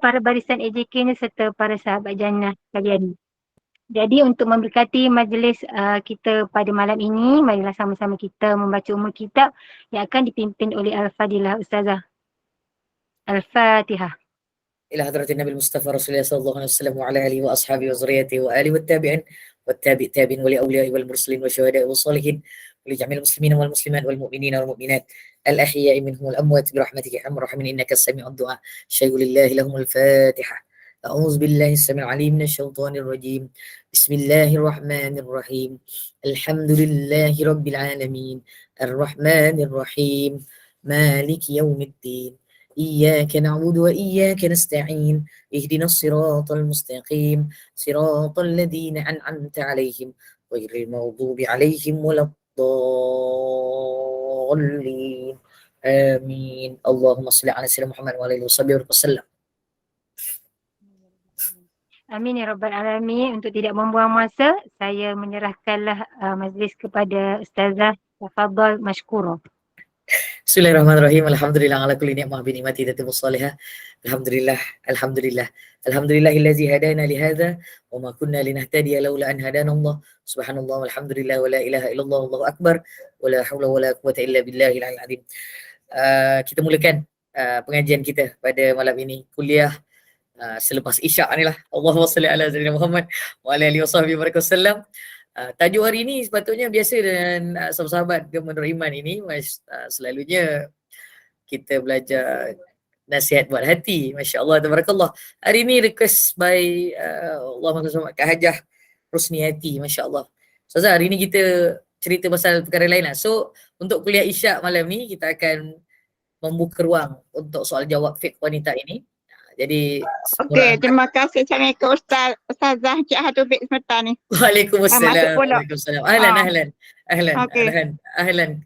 para barisan AJK-nya serta para sahabat jannah kalian. Jadi untuk memberkati majlis kita pada malam ini, marilah sama-sama kita membaca Ummul Kitab yang akan dipimpin oleh Al-Fadilah Ustazah. Al-Fatihah. إلى حضرة النبي المصطفى رسول الله صلى الله عليه وسلم وعلى آله وأصحابه وذريته وآله والتابعين والتابعين ولأولياء والمرسلين والشهداء والصالحين ولجميع المسلمين والمسلمات والمؤمنين والمؤمنات الأحياء منهم والأموات برحمتك يا أرحم الراحمين إنك السميع الدعاء. شيء لله لهم الفاتحة. أعوذ بالله السميع العليم من الشيطان الرجيم. بسم الله الرحمن الرحيم. الحمد لله رب العالمين الرحمن الرحيم مالك يوم الدين إياك نعبد وإياك نستعين اهدنا الصراط المستقيم صراط الذين أنعمت عليهم غير المغضوب عليهم ولا الضالين آمين. اللهم صل على سيدنا محمد وعلى آله وصحبه وسلم. Amin ya Rabbal Alamin. Untuk tidak membuang masa, saya menyerahkanlah majlis kepada Ustazah. Tafadhal mashkura. Bismillahirrahmanirrahim. Alhamdulillah ala kulli ni'mah bi ni'mati tatimmu salihah. Alhamdulillah, alhamdulillah. Alhamdulillahillazi hadana li hadza wa ma kunna linahtadiya laula an hadana Allah. Subhanallah walhamdulillah wa la ilaha illallah wallahu akbar wa la haula wa la quwwata illa billahil aliyyil azim. Kita mulakan pengajian kita pada malam ini, kuliah selepas Isyak ni lah. Allahumma salli ala sayyidina Muhammad wa ala alihi wasallam. Tajuk hari ini sepatutnya biasa dengan sahabat-sahabat Gemar Iman ini, selalunya kita belajar nasihat buat hati. Masya Allah, tabarakallah. Hari ini request by Allahumma salli Kak Hajah Rusni Hati. Masya Allah. Ustazah, hari ini kita cerita pasal perkara lain lah. So, untuk kuliah Isyak malam ni, kita akan membuka ruang untuk soal jawab fiqh wanita ini. Jadi okey, terima kasih. Assalamualaikum Ustazah Cik Hatubik sebentar ni. Waalaikumsalam. Waalaikumsalam. Ahlan. Okay. Ahlan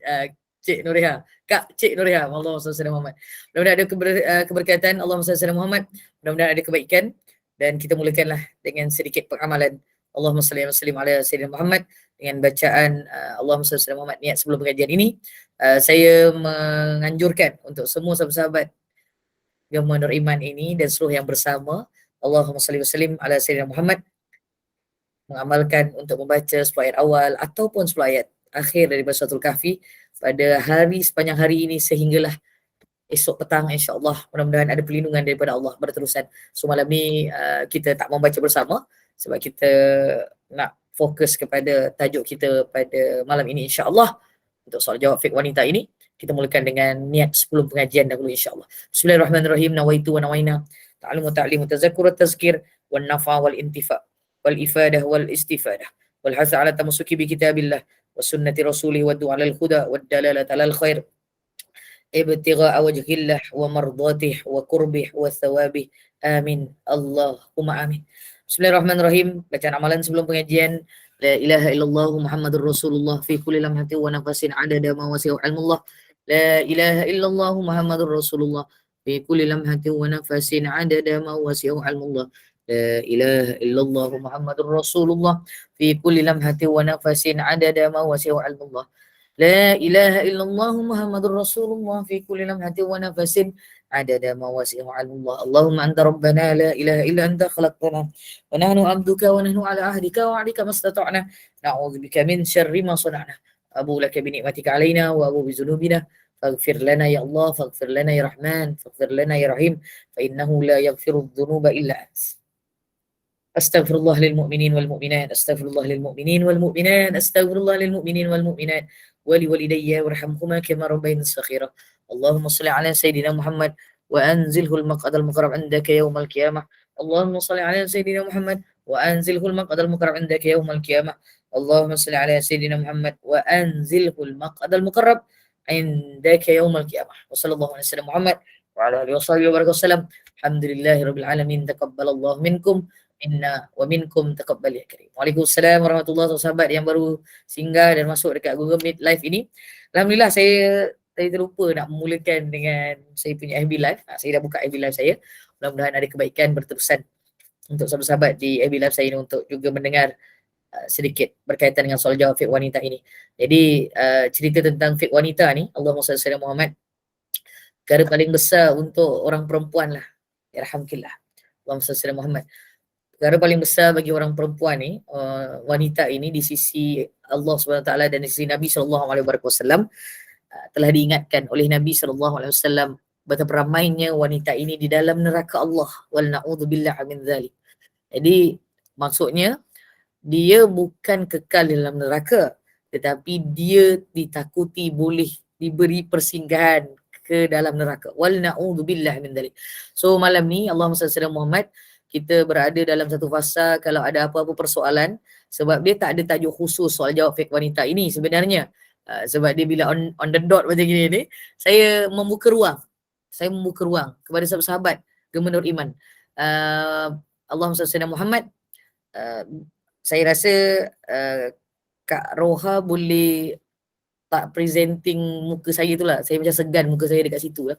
Cik Nuriha. Kak Cik Nuriha. Allahumma salli ala Muhammad. Mudah-mudahan ada keberkatan. Allahumma salli ala Muhammad. Mudah-mudahan ada kebaikan, dan kita mulakanlah dengan sedikit pengamalan. Allahumma salli ala sayyidina Muhammad dengan bacaan Allahumma salli ala Muhammad. Niat sebelum pengajian ini, saya menganjurkan untuk semua sahabat-sahabat Gemar Nur Iman ini dan seluruh yang bersama, Allahumma salli wa sallim ala sayyidina Muhammad, mengamalkan untuk membaca 10 ayat awal ataupun 10 ayat akhir daripada Suratul Kahfi pada sepanjang hari ini sehinggalah esok petang, insya-Allah. Mudah-mudahan ada perlindungan daripada Allah berterusan. So malam ni kita tak membaca bersama sebab kita nak fokus kepada tajuk kita pada malam ini, insya-Allah. Untuk soal jawab fiqh wanita ini, kita mulakan dengan niat sebelum pengajian dahulu, insya-Allah. Bismillahirrahmanirrahim. Nawaitu wa nawaina ta'allum wa ta'lim wa tazakkur wa tazkir wan nafa wal intifa wal ifadah wal istifadah wal hasa ala tamassuki bi kitabillah wa sunnati rasulih wa du'a lal huda wa dalalata lal khair ibtigha'a wajhillah wa mardatih wa qurbih wa thawabih. Amin. Allahumma amin. Bismillahirrahmanirrahim. Bacaan amalan sebelum pengajian. La ilaha illallah Muhammadur Rasulullah fi kulli lamhatin wa nafasin adada ma wasi'u ilmullah. La ilaha illallah Muhammadur Rasulullah fi kulli lamhatin wa nafasin adada ma wasi'u ilmullah. La ilaha illallah Muhammadur Rasulullah fi kulli lamhatin wa nafasin adada ma wasi'u ilmullah. La ilaha illallah Muhammadur Rasulullah fi kulli lamhatin wa nafasin adada ma wasi'u ilmullah. Allahumma anta rabbana la ilaha illa anta khalaqtana wa nahnu abduka wa nahnu ala ahdika wa ahdika mastata'na na'udzubika min syarri ma sana'na abu laka bi ni'matika alaina wa abu bi dzunubina faghfir lana ya Allah faghfir lana ya Rahman faghfir lana ya Rahim fa innahu la yaghfiru dzunuba illa ant. Astaghfirullah lil mu'minin wal mu'minat astaghfirullah lil mu'minin wal mu'minat astaghfirullah lil mu'minin wal mu'minat wa li walidayya warhamhuma kama rabbayani shaghira. Allahumma shalli ala sayyidina Muhammad wa anzilhu al-maq'ad al-muqarrab 'indaka yawmal qiyamah. Allahumma shalli ala sayyidina Muhammad wa anzilhu al-maq'ad al-muqarrab 'indaka yawmal qiyamah. Allahumma shalli ala sayyidina Muhammad wa anzilhu al-maq'ad al-muqarrab 'indaka yawmal qiyamah. Wa sallallahu ala sayyidina Muhammad wa ala alihi wasallam. Alhamdulillahirabbil alamin. Taqabbalallahu minkum inna wa minkum taqabbal ya karim. Waalaikumsalam warahmatullahi wabarakatuh. Sahabat yang baru singgah dan masuk dekat Google Meet live ini. Alhamdulillah saya terlupa nak memulakan dengan saya punya FB live. Saya dah buka FB live saya. Mudah-mudahan ada kebaikan berterusan untuk sahabat-sahabat di FB live saya ini untuk juga mendengar sedikit berkaitan dengan soal jawab fiqh wanita ini. Jadi cerita tentang fiqh wanita ni, Allahumma salli ala Muhammad, perkara paling besar untuk orang perempuan lah. Yarhamkillah. Allahumma salli ala Muhammad. Perkara paling besar bagi orang perempuan ni, wanita ini di sisi Allah SWT dan di sisi Nabi SAW telah diingatkan oleh Nabi SAW betapa ramainya wanita ini di dalam neraka Allah. Wal na'udzubillah min dzalik. Jadi maksudnya dia bukan kekal dalam neraka, tetapi dia ditakuti boleh diberi persinggahan ke dalam neraka. Wal na'udzubillah min dzalik. So malam ni Allahumma salli ala Muhammad, kita berada dalam satu fasa kalau ada apa-apa persoalan, sebab dia tak ada tajuk khusus soal jawab fake wanita ini sebenarnya. Sebab dia bila on the dot macam gini ni, saya membuka ruang. Saya membuka ruang kepada sahabat-sahabat Gemenur Iman. Allahumma salli ala Muhammad. Saya rasa Kak Roha boleh tak presenting muka saya tu lah. Saya macam segan muka saya dekat situ lah.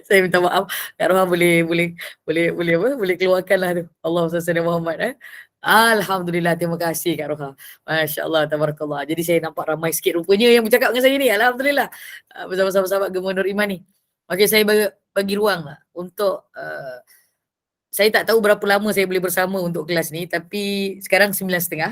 Saya minta maaf. Kak Roha boleh keluarkan lah tu. Allahumma salli ala Muhammad. Alhamdulillah, terima kasih Kak Roha. Masya Allah, tabarakallah. Jadi saya nampak ramai sikit rupanya yang bercakap dengan saya ni. Alhamdulillah. Bersama-sama sahabat Gemenur Iman ni. Okey, saya bagi ruang lah untuk saya tak tahu berapa lama saya boleh bersama untuk kelas ni, tapi sekarang 9.30.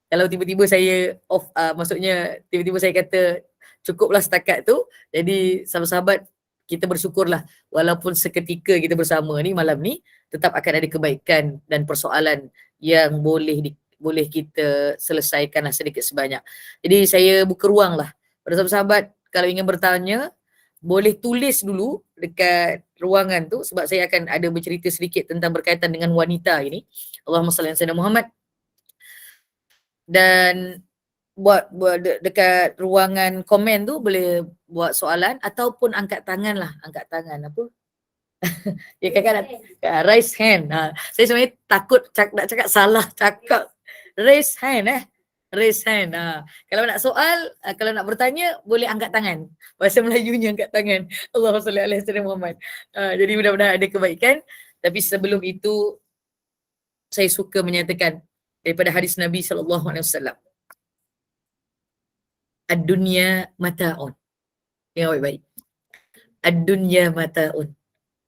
Kalau tiba-tiba saya off, maksudnya tiba-tiba saya kata cukuplah setakat tu, jadi sahabat-sahabat kita bersyukurlah walaupun seketika kita bersama ni malam ni, tetap akan ada kebaikan dan persoalan yang boleh kita selesaikan lah sedikit sebanyak. Jadi saya buka ruang lah pada sahabat-sahabat, kalau ingin bertanya boleh tulis dulu dekat ruangan tu, sebab saya akan ada bercerita sedikit tentang berkaitan dengan wanita ini. Allahumma salli ala Muhammad. Dan buat dekat ruangan komen tu boleh buat soalan ataupun angkat tangan lah. Angkat tangan apa? Ya, kan raise hand. Saya sebenarnya takut nak cakap salah cakap. Raise hand raise hand. Kalau nak soal, kalau nak bertanya boleh angkat tangan. Bahasa Melayunya angkat tangan. Allahumma salli ala Muhammad. Jadi mudah-mudahan ada kebaikan. Tapi sebelum itu saya suka menyatakan daripada hadis Nabi SAW. Ad-dunya mata'un. Dengar baik-baik. Ad-dunya mata'un.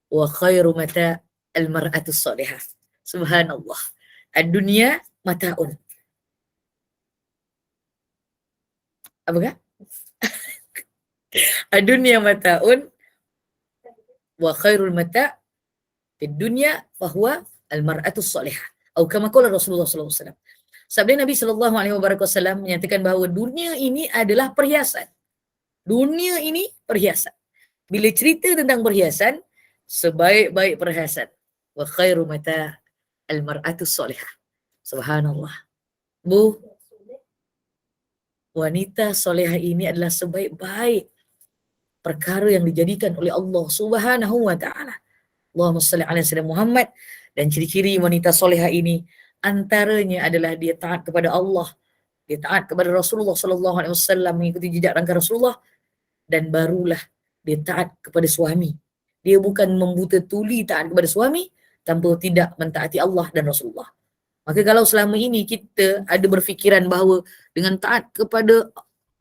Wa khairu mata' al-mar'atu salihah. Subhanallah. Ad-dunya mata'un. Apakah? Ad-dunya mata'un wa khairul mata' fid dunya fahuwa al-mar'atu salihah. Atau kama qala Rasulullah sallallahu alaihi wasallam. Sabda Nabi sallallahu alaihi wasallam menyatakan bahawa dunia ini adalah perhiasan. Dunia ini perhiasan. Bila cerita tentang perhiasan, sebaik-baik perhiasan, wa khairu mata' al-mar'atu salihah. Subhanallah. Bu, wanita solehah ini adalah sebaik-baik perkara yang dijadikan oleh Allah Subhanahu wa taala. Allahumma shalli ala sayyidina Muhammad. Dan ciri-ciri wanita solehah ini antaranya adalah dia taat kepada Allah, dia taat kepada Rasulullah sallallahu alaihi wasallam, mengikuti jejak langkah Rasulullah, dan barulah dia taat kepada suami. Dia bukan membuta tuli taat kepada suami tanpa tidak mentaati Allah dan Rasulullah. Maka kalau selama ini kita ada berfikiran bahawa dengan taat kepada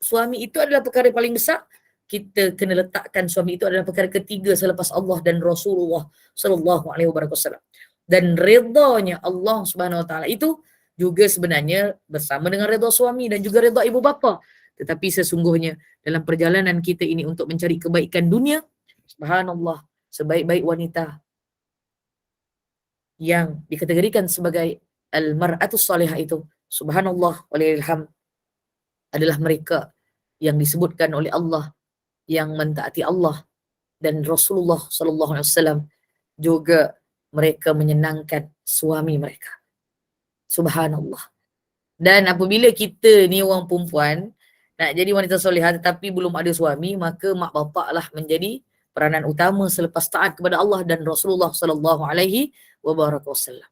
suami itu adalah perkara paling besar, kita kena letakkan suami itu adalah perkara ketiga selepas Allah dan Rasulullah sallallahu alaihi wasallam. Dan redanya Allah Subhanahu wa taala itu juga sebenarnya bersama dengan redha suami dan juga redha ibu bapa. Tetapi sesungguhnya dalam perjalanan kita ini untuk mencari kebaikan dunia, subhanallah, sebaik-baik wanita yang dikategorikan sebagai al-mar'atus salihah itu, subhanallah walillahilham, adalah mereka yang disebutkan oleh Allah yang mentaati Allah dan Rasulullah sallallahu alaihi wasallam, juga mereka menyenangkan suami mereka. Subhanallah. Dan apabila kita ni orang perempuan nak jadi wanita solehah tetapi belum ada suami, maka mak bapak lah menjadi peranan utama selepas taat kepada Allah dan Rasulullah sallallahu alaihi wasallam.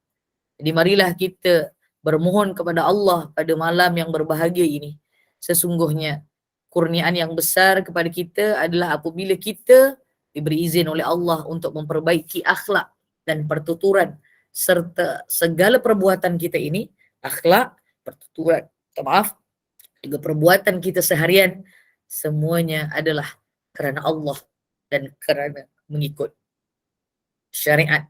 Jadi marilah kita bermohon kepada Allah pada malam yang berbahagia ini. Sesungguhnya kurniaan yang besar kepada kita adalah apabila kita diberi izin oleh Allah untuk memperbaiki akhlak dan pertuturan serta segala perbuatan kita ini, akhlak, pertuturan, juga perbuatan kita seharian, semuanya adalah kerana Allah dan kerana mengikut syariat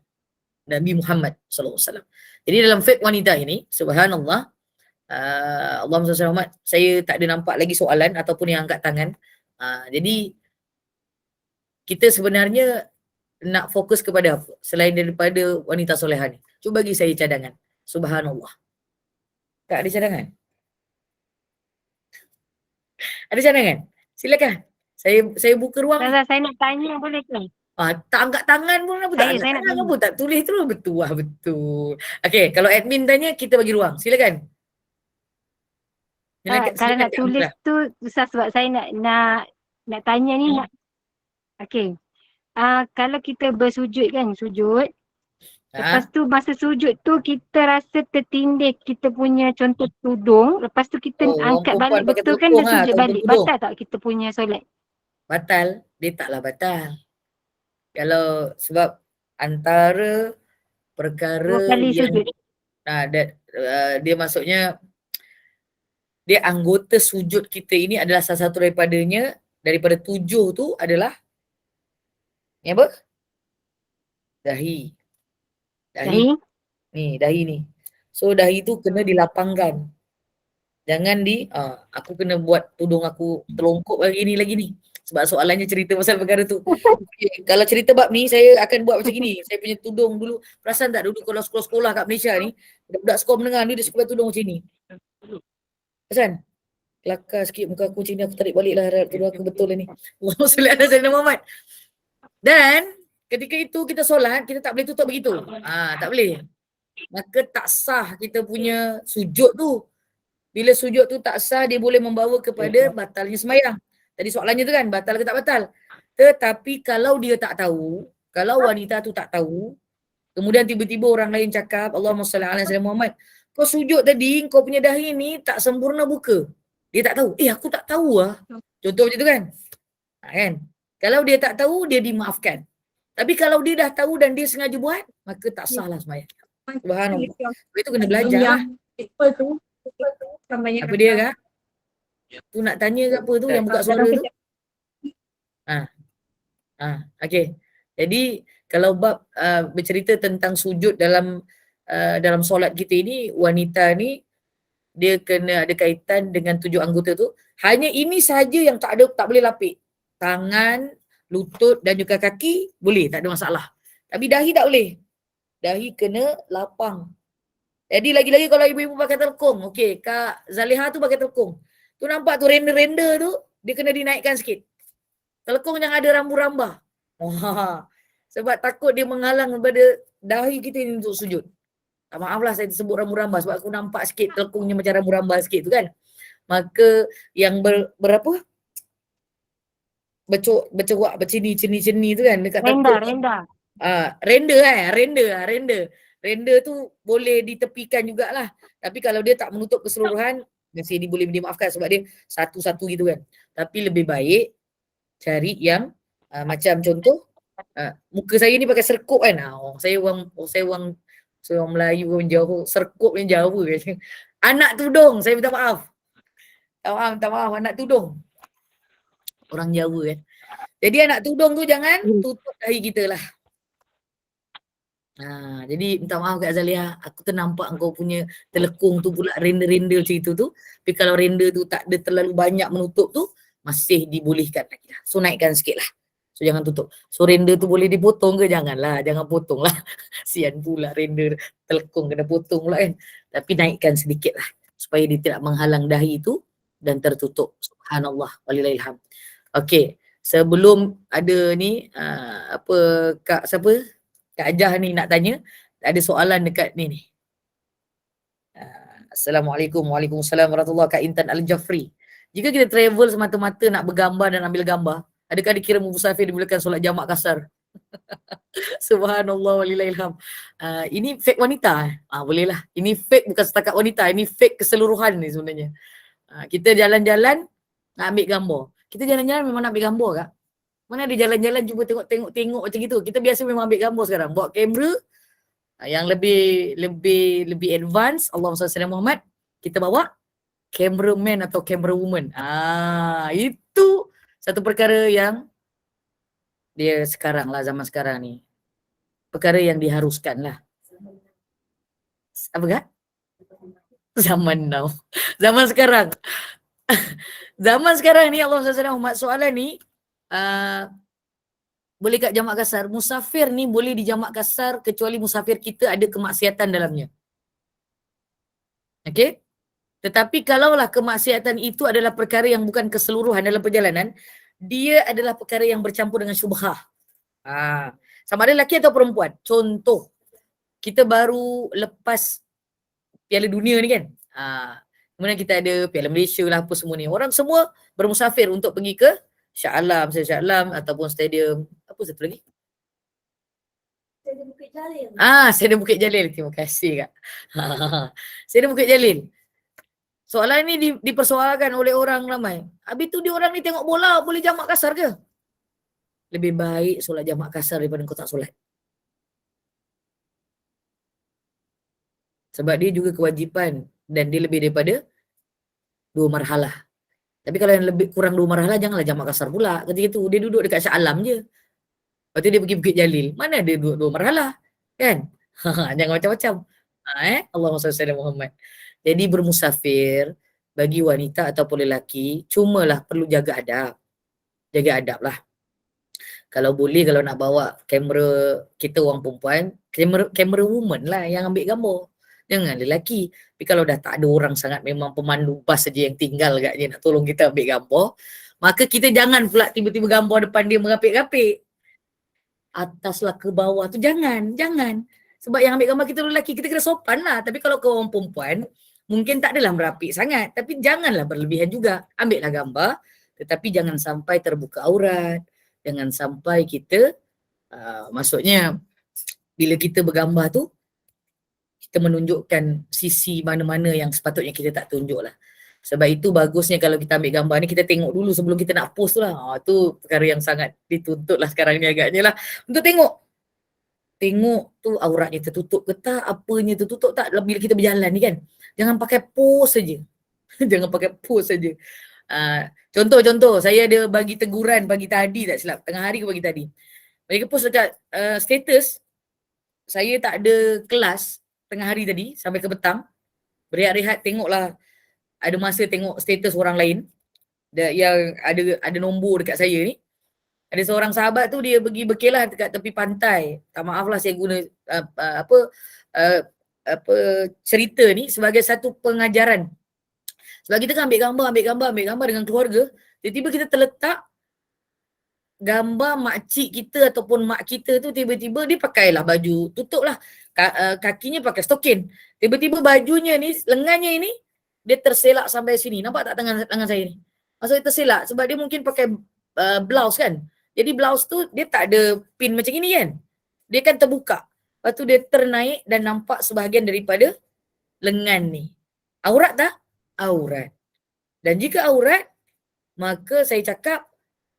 Nabi Muhammad sallallahu alaihi wasallam. Jadi dalam fiqh wanita ini, subhanallah, Allahumma salli ala Muhammad, saya tak ada nampak lagi soalan ataupun yang angkat tangan. Jadi kita sebenarnya nak fokus kepada apa selain daripada wanita solehah ni? Cuba bagi saya cadangan. Subhanallah. Tak ada cadangan? Ada cadangan? Silakan. Saya buka ruang. Ustazah, saya nak tanya boleh ke? Tak angkat tangan pun apa, tak Saya angkat nak tangan tanya. apa, tak tulis terus. Betul. Okey, kalau admin tanya kita bagi ruang. Silakan. Kalau nak Kak tulis Amrah. tu susah sebab saya nak tanya ni nak. Okey. Kalau kita bersujud kan, sujud. Lepas tu masa sujud tu kita rasa tertindih kita punya contoh tudung. Lepas tu kita orang angkat perempuan balik, pakai betul kan tudung dia sujud tudung balik. tudung. Batal tak kita punya solat? Batal. Dia taklah batal. Kalau sebab antara perkara 2 kali yang sujud. dia maksudnya dia anggota sujud kita ini adalah salah satu daripada 7 tu adalah ni apa? Dahi. Ni dahi ni. So dahi tu kena dilapangkan. Jangan aku kena buat tudung aku terlongkok lagi ni. Sebab soalannya cerita pasal perkara tu. Okay, kalau cerita bab ni saya akan buat macam gini. Saya punya tudung dulu. Perasan tak dulu kalau sekolah-sekolah kat Malaysia ni, budak sekolah menengah ni dia suka pakai tudung macam ni. Perasan? Kelakar sikit muka aku macam ni, aku tarik balik lah tudung aku betul ni. Allahumma salli ala sayyidina Muhammad. Dan ketika itu kita solat, kita tak boleh tutup begitu. Tak boleh. Maka tak sah kita punya sujud tu. Bila sujud tu tak sah, dia boleh membawa kepada batalnya sembahyang. Tadi soalannya tu kan, batal ke tak batal? Tetapi kalau dia tak tahu, kalau wanita tu tak tahu, kemudian tiba-tiba orang lain cakap, Allahumma salli ala sayyidina Muhammad, kau sujud tadi, kau punya dahi ni tak sempurna buka. Dia tak tahu. Aku tak tahu lah. Contoh macam tu kan? Kan? Kalau dia tak tahu, dia dimaafkan. Tapi kalau dia dah tahu dan dia sengaja buat, maka tak sah lah sembahyang. Subhanallah. Itu kena belajar lah. Apa dia kak? Tu nak tanya ke apa tu yang buka suara tu? Okey. Jadi kalau bab bercerita tentang sujud dalam solat kita ini, wanita ni dia kena ada kaitan dengan 7 anggota tu. Hanya ini sahaja yang tak boleh lapik. Tangan, lutut dan juga kaki boleh, tak ada masalah. Tapi dahi tak boleh. Dahi kena lapang. Jadi lagi-lagi kalau ibu-ibu pakai telekung. Okey, Kak Zaliha tu pakai telekung. Tu nampak tu render-render tu, dia kena dinaikkan sikit. Telekung jangan ada rambu-rambah. Sebab takut dia menghalang daripada dahi kita ni untuk sujud. Maaf lah saya sebut rambu-rambah sebab aku nampak sikit telekungnya macam rambu-rambah sikit tu kan. Maka yang berapa? Bercerak, berceni-ceni tu kan dekat telekung. Render tu boleh ditepikan jugalah. Tapi kalau dia tak menutup keseluruhan, masih boleh dimaafkan sebab dia satu-satu gitu kan. Tapi lebih baik cari yang macam contoh muka saya ni pakai serkup kan. Saya orang Melayu orang Jawa, serkup ni Jawa kan. Anak tudung, saya minta maaf. Minta maaf anak tudung. Orang Jawa kan. Jadi anak tudung tu jangan tutup dahi kita lah. Jadi minta maaf Kak Zalia, aku ternampak kau punya telekung tu pula render-render macam itu tu. Tapi kalau render tu tak ada terlalu banyak menutup tu, masih dibolehkan lagi lah. So naikkan sikit lah. So jangan tutup. So render tu boleh dipotong ke? Janganlah, jangan potong lah. Sian pula render telekung kena potong pula kan. Tapi naikkan sedikit lah. Supaya dia tidak menghalang dahi tu dan tertutup. Subhanallah walillahilham. Okey, sebelum ada ni Kak siapa? Kak Ajah ni nak tanya, ada soalan dekat ni. Assalamualaikum. Waalaikumsalam warahmatullahi Kak Intan Al-Jafri. Jika kita travel semata-mata nak bergambar dan ambil gambar, adakah dikira musafir dibolehkan solat jamak kasar? Subhanallah walillahilham. Ini fake wanita. Bolehlah. Ini fake bukan setakat wanita, ini fake keseluruhan ni sebenarnya. Kita jalan-jalan nak ambil gambar. Kita jalan-jalan memang nak ambil gambar Kak. Mana ada jalan-jalan cuba tengok macam gitu. Kita biasa memang ambil gambar sekarang. Bawa kamera yang lebih advance, Allahumma salli ala Muhammad, kita bawa cameraman atau camera woman. Itu satu perkara yang dia sekarang lah, zaman sekarang ni perkara yang diharuskan lah. Apa Kak? Zaman now. Zaman sekarang. Zaman sekarang ni Allah SWT soalan ni boleh kat jamak kasar. Musafir ni boleh dijamak kasar kecuali musafir kita ada kemaksiatan dalamnya. Okey? Tetapi kalaulah kemaksiatan itu adalah perkara yang bukan keseluruhan dalam perjalanan, dia adalah perkara yang bercampur dengan syubhah. Sama ada lelaki atau perempuan. Contoh, kita baru lepas Piala Dunia ni kan. Kemudian kita ada Piala Malaysia lah apa semua ni. Orang semua bermusafir untuk pergi ke Shah Alam, Shah Alam ataupun stadium apa satu lagi? Stadium Bukit Jalil. Stadium Bukit Jalil. Terima kasih Kak. Stadium Bukit Jalil. Soalan ni dipersoalkan oleh orang ramai. Habis tu dia orang ni tengok bola boleh jamak kasar ke? Lebih baik solat jamak kasar daripada kau tak solat. Sebab dia juga kewajipan dan dia lebih daripada 2 marhalah. Tapi kalau yang lebih kurang 2 marhalah janganlah jamak kasar pula. Ketika tu dia duduk dekat Shah Alam je. Lepas tu dia pergi Bukit Jalil. Mana ada 2 marhalah? Kan? Jangan macam-macam. Allahumma salli ala Muhammad. Jadi bermusafir bagi wanita ataupun lelaki cumalah perlu jaga adab. Jaga adab lah. Kalau boleh kalau nak bawa kamera kita orang perempuan, kamera woman lah yang ambil gambar. Jangan lelaki. Tapi kalau dah tak ada orang sangat memang pemandu bas saja yang tinggal kat dia nak tolong kita ambil gambar, maka kita jangan pula tiba-tiba gambar depan dia merapik-rapik. Ataslah ke bawah tu jangan. Sebab yang ambil gambar kita lelaki, kita kena sopan lah. Tapi kalau kau orang perempuan, mungkin tak adalah merapik sangat. Tapi janganlah berlebihan juga. Ambillah gambar, tetapi jangan sampai terbuka aurat. Jangan sampai kita, maksudnya bila kita bergambar tu, kita menunjukkan sisi mana-mana yang sepatutnya kita tak tunjuk lah. Sebab itu bagusnya kalau kita ambil gambar ni, kita tengok dulu sebelum kita nak post tu lah. Tu perkara yang sangat dituntut lah sekarang ni agaknya lah. Untuk tengok tu auratnya tertutup ke tak, apanya tertutup tak bila kita berjalan ni kan. Jangan pakai pose saja. Jangan pakai pose saja. Contoh, saya ada bagi teguran pagi tadi tak silap, tengah hari ke pagi tadi. Mereka post dekat status, saya tak ada kelas tengah hari tadi sampai ke petang. Berehat-rehat tengoklah, ada masa tengok status orang lain yang ada nombor dekat saya ni. Ada seorang sahabat tu dia pergi berkelah dekat tepi pantai. Tak maaf lah saya guna cerita ni sebagai satu pengajaran. Sebab kita kan ambil gambar dengan keluarga, tiba-tiba kita terletak gambar makcik kita ataupun mak kita tu, tiba-tiba dia pakailah baju, tutuplah kakinya pakai stokin. Tiba-tiba bajunya ni, lengannya ini dia terselak sampai sini. Nampak tak tangan saya ni? Maksudnya terselak sebab dia mungkin pakai blouse kan. Jadi blouse tu dia tak ada pin macam ini kan. Dia kan terbuka. Lepas tu dia ternaik dan nampak sebahagian daripada lengan ni. Aurat tak? Aurat. Dan jika aurat, maka saya cakap,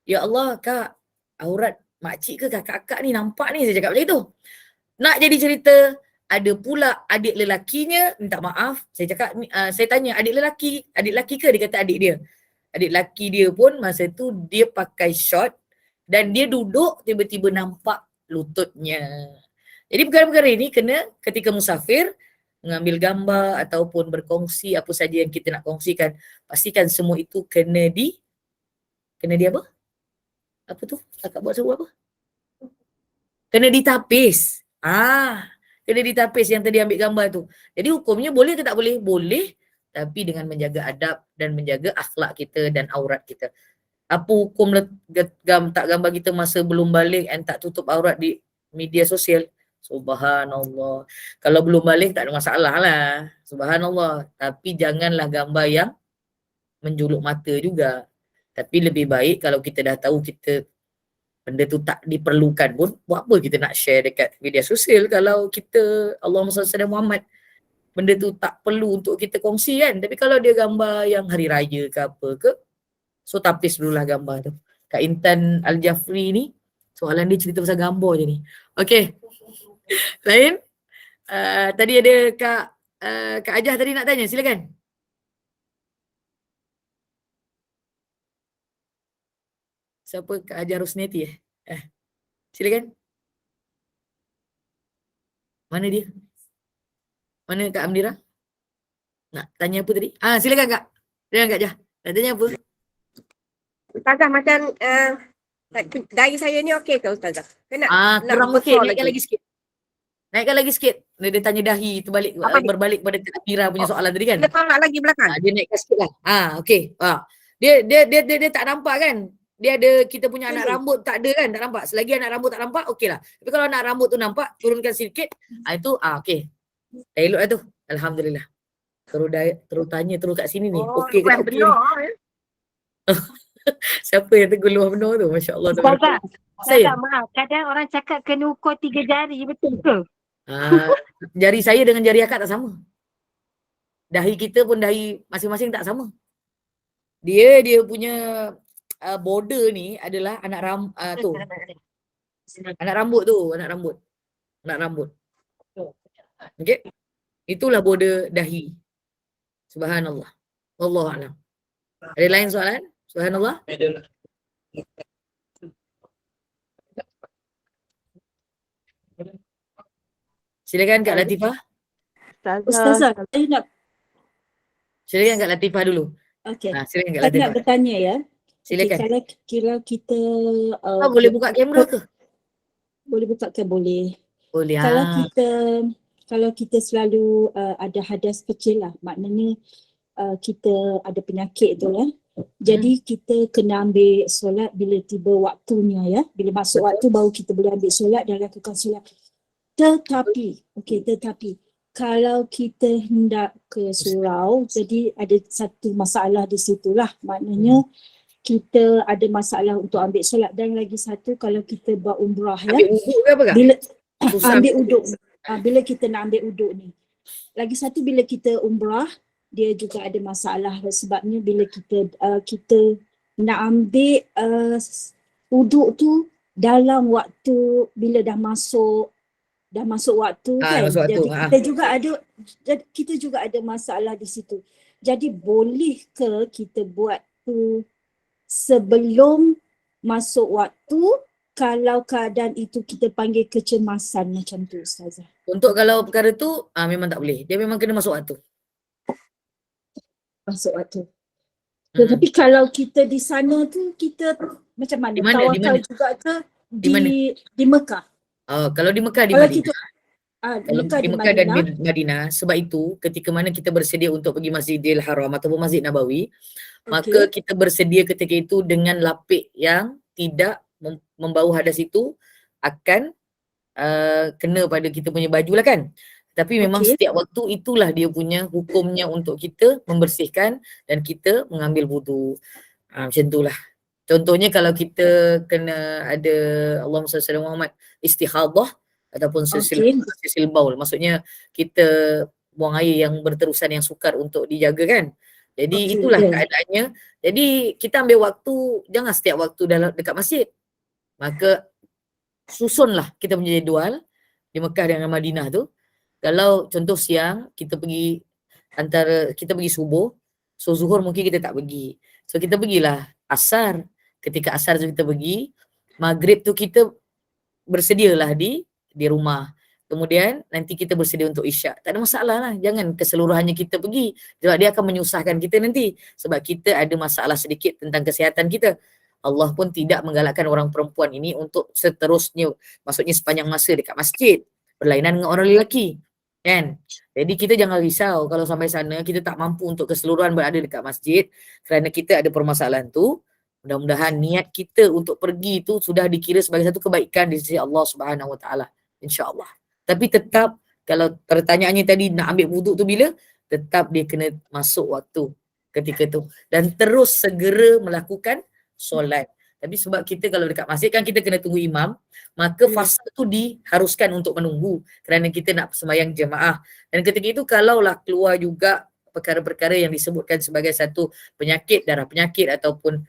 ya Allah Kak, aurat makcik ke kakak-kakak ni nampak ni, saya cakap macam itu. Nak jadi cerita, ada pula adik lelakinya, minta maaf, saya cakap, saya tanya adik lelaki ke? Dia kata adik dia. Adik lelaki dia pun masa tu dia pakai short dan dia duduk tiba-tiba nampak lututnya. Jadi perkara-perkara ini kena ketika musafir, mengambil gambar ataupun berkongsi apa saja yang kita nak kongsikan, pastikan semua itu kena di apa? Apa tu? Kakak buat suruh apa? Kena ditapis. Kena ditapis yang tadi ambil gambar tu. Jadi hukumnya boleh ke tak boleh? Boleh, tapi dengan menjaga adab dan menjaga akhlak kita dan aurat kita. Apa hukum tak gambar kita masa belum balik and tak tutup aurat di media sosial? Subhanallah. Kalau belum balik tak ada masalah lah. Subhanallah. Tapi janganlah gambar yang menjuluk mata juga. Tapi lebih baik kalau kita dah tahu kita benda tu tak diperlukan pun, buat apa kita nak share dekat media sosial kalau kita, Allahumma salli ala Muhammad, benda tu tak perlu untuk kita kongsi kan. Tapi kalau dia gambar yang hari raya ke apa ke, so tapis dululah gambar tu. Kak Intan Al-Jafri ni, soalan dia cerita pasal gambar je ni. Okay. Lain? Tadi ada Kak Ajah tadi nak tanya, silakan. Siapa? Kak Ajah Rusneti silakan. Mana dia? Mana Kak Amdira? Nak tanya apa tadi? Silakan Kak. Silakan Kak Jah. Nak tanya apa? Ustazah macam dari saya ni okey ke Ustazah? Kena Kurang nak okey. besar Naikkan lagi sikit. Naikkan lagi sikit. Dia tanya dahi tu balik, Apa ni? berbalik pada Kak Amdira punya soalan tadi kan. Kena tolak lagi belakang. Dia naikkan sikit lah. Okey. Dia tak nampak kan? Dia ada kita punya anak rambut tak ada kan? Tak nampak. Selagi anak rambut tak nampak, okey lah. Tapi kalau anak rambut tu nampak, turunkan sikit. Itu okey. Dah elok lah tu. Alhamdulillah. Terus tanya terus kat sini ni. Okey ke tak okey ni? Siapa yang tegur luar benar tu? Masya Allah. Ustazah, Saya. maaf. Kadang orang cakap kena ukur 3 jari, betul ke? Jari saya dengan jari akak tak sama. Dahi kita pun dahi masing-masing tak sama. Dia punya border ni adalah anak rambut tu. Anak rambut. Okey. Itulah border dahi. Subhanallah. Wallahu a'lam. Ada lain soalan? Subhanallah. Silakan Kak Latifah. Ustazah, saya nak Silakan Kak Latifah dulu. okey. Silakan Kak Saya nak Latifah. bertanya ya. Silakan. Kalau kira kita Boleh buka kamera ke? boleh buka ke boleh. Boleh. Kalau kita selalu ada hadas kecil lah, maknanya kita ada penyakit tu ya. Jadi kita kena ambil solat bila tiba waktunya ya. Bila masuk waktu baru kita boleh ambil solat dan lakukan solat. Tetapi kalau kita hendak ke surau, jadi ada satu masalah di situlah. Maknanya kita ada masalah untuk ambil solat, dan lagi satu kalau kita buat umrah ya. Ambil wuduk ke apa Kak? Bila Susah ambil uduk. Bila kita nak ambil uduk ni. Lagi satu bila kita umrah, dia juga ada masalah sebabnya bila kita nak ambil uduk tu dalam waktu bila dah masuk waktu kan. Masuk waktu. Jadi kita juga ada masalah di situ. Jadi boleh ke kita buat tu sebelum masuk waktu kalau keadaan itu kita panggil kecemasan macam tu Ustazah? Untuk kalau perkara tu memang tak boleh. Dia memang kena masuk waktu. Masuk waktu. Tetapi kalau kita di sana tu kita macam mana? Di mana? Tawakal juga ke Di mana? di Mekah? Kalau di Mekah, di Kalau Madinah. kita Di Mekah dan Madinah. Sebab itu ketika mana kita bersedia untuk pergi Masjidil Haram ataupun Masjid Nabawi, maka kita bersedia ketika itu dengan lapik yang tidak membau hadas itu akan kena pada kita punya baju lah kan. Tapi memang setiap waktu itulah dia punya hukumnya untuk kita membersihkan dan kita mengambil wudu. Macam itulah. Contohnya kalau kita kena ada Allahumma salli ala Muhammad istihadah ataupun sisil baul. Maksudnya kita buang air yang berterusan yang sukar untuk dijaga kan. Jadi itulah keadaannya. Jadi kita ambil waktu, jangan setiap waktu dalam dekat masjid. Maka susunlah kita punya jadual di Mekah dengan Madinah tu. Kalau contoh siang kita pergi subuh, so zuhur mungkin kita tak pergi. So kita pergilah asar. Ketika asar tu kita pergi, maghrib tu kita bersedialah di rumah. Kemudian nanti kita bersedia untuk isyak. Tak ada masalah lah. Jangan keseluruhannya kita pergi. Sebab dia akan menyusahkan kita nanti. Sebab kita ada masalah sedikit tentang kesihatan kita. Allah pun tidak menggalakkan orang perempuan ini untuk seterusnya. Maksudnya sepanjang masa dekat masjid. Berlainan dengan orang lelaki. Kan? Jadi kita jangan risau kalau sampai sana kita tak mampu untuk keseluruhan berada dekat masjid. Kerana kita ada permasalahan tu. Mudah-mudahan niat kita untuk pergi tu sudah dikira sebagai satu kebaikan di sisi Allah Subhanahu Wa Taala. InsyaAllah. Tapi tetap kalau pertanyaannya tadi nak ambil wuduk tu bila? Tetap dia kena masuk waktu ketika tu. Dan terus segera melakukan solat. Tapi sebab kita kalau dekat masjid kan kita kena tunggu imam. Maka fasa tu diharuskan untuk menunggu. Kerana kita nak sembahyang jemaah. Dan ketika itu kalaulah keluar juga perkara-perkara yang disebutkan sebagai satu penyakit, darah penyakit ataupun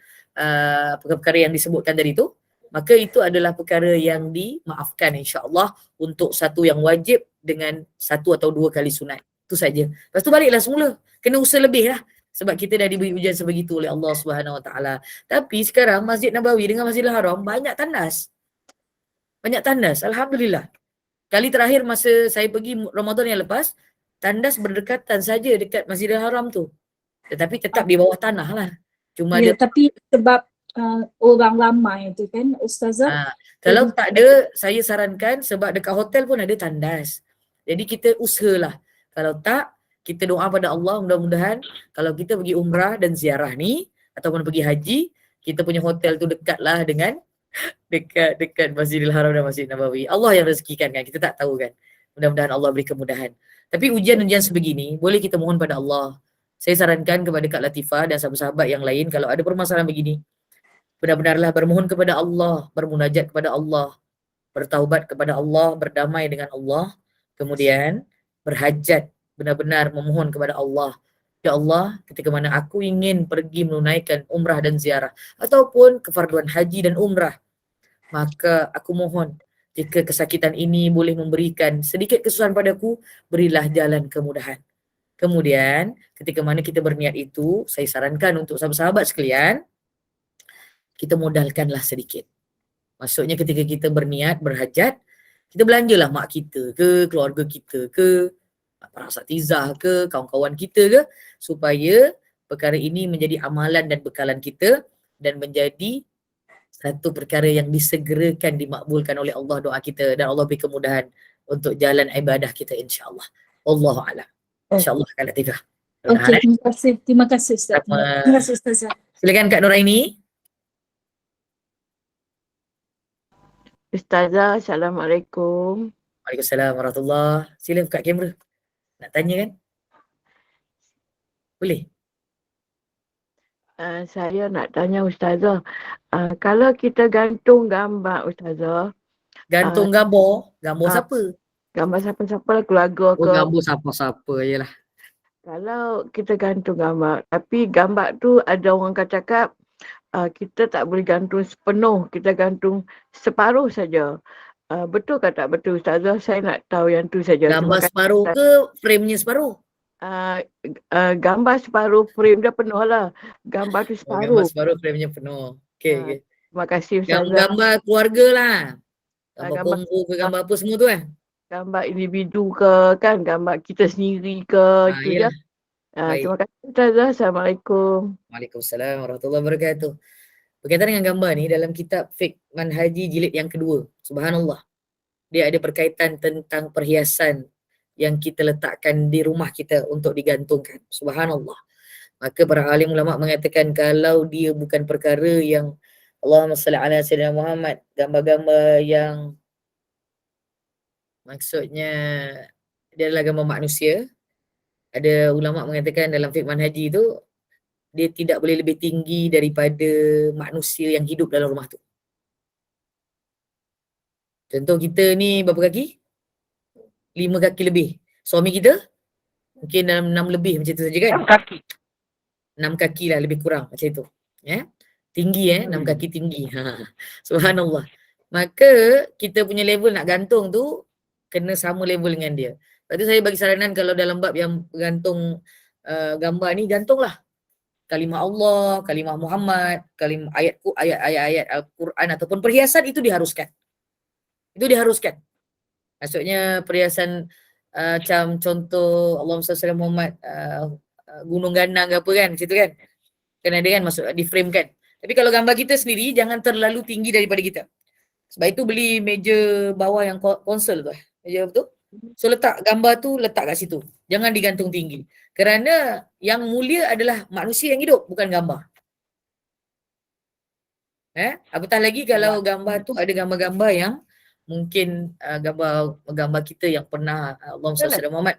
perkara yang disebutkan tadi tu, maka itu adalah perkara yang dimaafkan insya-Allah untuk satu yang wajib dengan satu atau dua kali sunat. Itu saja. Lepas tu baliklah semula. Kena usaha lebih lah. Sebab kita dah diberi ujian sebegitu oleh Allah Subhanahu Wa Taala. Tapi sekarang Masjid Nabawi dengan Masjidil Haram banyak tandas. Banyak tandas. Alhamdulillah. Kali terakhir masa saya pergi Ramadan yang lepas, tandas berdekatan saja dekat Masjidil Haram tu. Tetapi tetap di bawah tanah lah. Cuma Ya, ada tapi sebab orang ramai tu kan Ustazah. kalau Jadi- tak ada, saya sarankan sebab dekat hotel pun ada tandas. Jadi kita usahalah. Kalau tak, kita doa pada Allah mudah-mudahan kalau kita pergi umrah dan ziarah ni ataupun pergi haji, kita punya hotel tu dekatlah dengan dekat Masjidil Haram dan Masjid Nabawi. Allah yang rezekikan kan, kita tak tahu kan. Mudah-mudahan Allah beri kemudahan. Tapi ujian-ujian sebegini, boleh kita mohon pada Allah. Saya sarankan kepada Kak Latifah dan sahabat-sahabat yang lain, kalau ada permasalahan begini, benar-benarlah bermohon kepada Allah, bermunajat kepada Allah, bertaubat kepada Allah, berdamai dengan Allah, kemudian berhajat, benar-benar memohon kepada Allah. Ya Allah, ketika mana aku ingin pergi menunaikan umrah dan ziarah, ataupun kefarduan haji dan umrah, maka aku mohon, jika kesakitan ini boleh memberikan sedikit kesusahan padaku, berilah jalan kemudahan. Kemudian, ketika mana kita berniat itu, saya sarankan untuk sahabat-sahabat sekalian, kita modalkanlah sedikit. Maksudnya ketika kita berniat, berhajat, kita belanjalah mak kita ke, keluarga kita ke, para asatizah ke, kawan-kawan kita ke, supaya perkara ini menjadi amalan dan bekalan kita dan menjadi satu perkara yang disegerakan, dimakbulkan oleh Allah doa kita dan Allah beri kemudahan untuk jalan ibadah kita insya-Allah. Wallahu a'lam. Insya-Allah Kak Latifah. Okey, terima kasih. Terima kasih Ustaz. Sama. Terima kasih Ustazah. Silakan Kak Nuraini. Ustazah, Assalamualaikum. Waalaikumsalam warahmatullahi. Sila buka kamera. Nak tanya kan? Boleh? Saya nak tanya Ustazah, kalau kita gantung gambar Ustazah, Gantung gambar. Gambar siapa? gambar siapa-siapa lah, keluarga Oh, ke, gambar siapa-siapa je lah. kalau kita gantung gambar, tapi gambar tu ada orang cakap kita tak boleh gantung sepenuh, kita gantung separuh saja. Betul ke tak betul Ustazah? Saya nak tahu yang tu saja. Gambar separuh ke frame-nya separuh? Gambar separuh, frame dia penuh lah. Gambar tu Oh, separuh. gambar separuh frame-nya penuh. Okey, Ah, okey. Terima kasih Ustazah. Gambar keluarga lah. Gambar gambar- Kongo ke gambar apa semua tu kan? Gambar individu ke, kan gambar kita sendiri ke, itu je. Yelah. Baik. Terima kasih Ustazah. Assalamualaikum. Waalaikumsalam warahmatullahi wabarakatuh. Berkaitan dengan gambar ni dalam kitab Fiqh Manhaji jilid yang kedua. Subhanallah. Dia ada berkaitan tentang perhiasan yang kita letakkan di rumah kita untuk digantungkan. Subhanallah. Maka para alim ulama mengatakan kalau dia bukan perkara yang Allahumma salli ala sayyidina Muhammad, gambar-gambar yang maksudnya dia adalah gambar manusia. Ada ulama mengatakan dalam fiqh manhaji tu dia tidak boleh lebih tinggi daripada manusia yang hidup dalam rumah tu. Contoh kita ni berapa kaki? 5 kaki lebih. Suami kita mungkin dalam 6 lebih macam tu saja kan? 6 kaki. 6 kaki lah lebih kurang macam tu. Tinggi 6 kaki tinggi. Subhanallah. Maka kita punya level nak gantung tu kena sama level dengan dia. Lepas tu saya bagi saranan kalau dalam bab yang gantung gambar ni, gantunglah kalimah Allah, kalimah Muhammad, kalimah ayat-ayat Al-Quran ataupun perhiasan itu diharuskan. Itu diharuskan. Maksudnya perhiasan macam contoh Allahumma salli ala Muhammad, gunung ganang ke apa kan, macam tu kan. Kan ada kan masuk di frame kan. Tapi kalau gambar kita sendiri jangan terlalu tinggi daripada kita. Sebab itu beli meja bawah yang konsol tu. Meja betul? So letak gambar tu letak kat situ. Jangan digantung tinggi. Kerana yang mulia adalah manusia yang hidup, bukan gambar. Apatah lagi kalau gambar tu ada gambar-gambar yang mungkin gambar kita yang pernah Allahumma salli ala Muhammad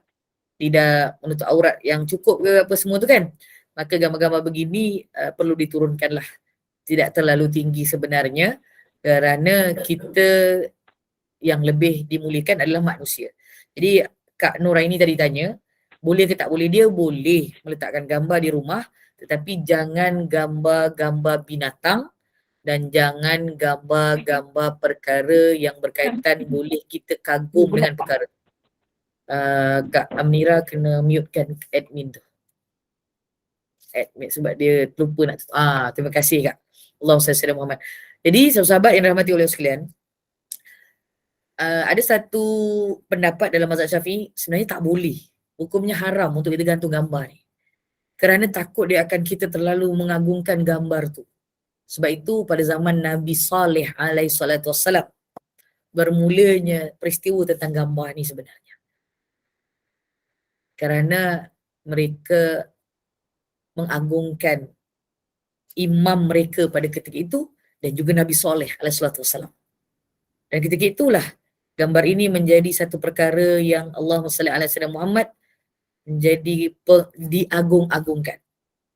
tidak menutup aurat yang cukup ke apa semua tu kan. Maka gambar-gambar begini perlu diturunkanlah. Tidak terlalu tinggi sebenarnya kerana kita yang lebih dimuliakan adalah manusia. Jadi Kak Nuraini tadi tanya, boleh ke tak boleh? Dia boleh meletakkan gambar di rumah tetapi jangan gambar-gambar binatang dan jangan gambar-gambar perkara yang berkaitan boleh kita kagum dengan perkara. Kak Amira kena mutekan admin tu. Admin sebab dia lupa nak terima kasih Kak. Allahumma salli ala Muhammad. Jadi sahabat yang dirahmati oleh sekalian, ada satu pendapat dalam mazhab Syafi'i, sebenarnya tak boleh. Hukumnya haram untuk kita gantung gambar ni. Kerana takut dia akan kita terlalu mengagungkan gambar tu. Sebab itu pada zaman Nabi Saleh alaihi salatu wassalam bermulanya peristiwa tentang gambar ni sebenarnya. Kerana mereka mengagungkan imam mereka pada ketika itu dan juga Nabi Saleh alaihi salatu wassalam. Dan ketika itulah gambar ini menjadi satu perkara yang Allahumma salli ala sayyidina Muhammad menjadi diagung-agungkan.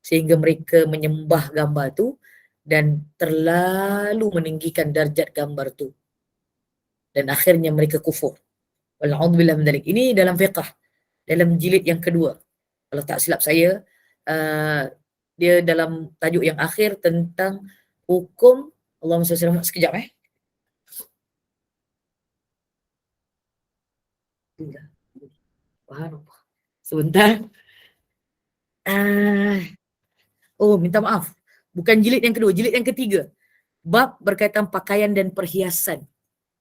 Sehingga mereka menyembah gambar tu dan terlalu meninggikan darjat gambar tu. Dan akhirnya mereka kufur. Wal'udzubillah min dzalik. Ini dalam fiqh, dalam jilid yang kedua. Kalau tak silap saya, dia dalam tajuk yang akhir tentang hukum Allahumma salli ala sekejap sebentar. Oh, minta maaf. Bukan jilid yang kedua, jilid yang ketiga. Bab berkaitan pakaian dan perhiasan.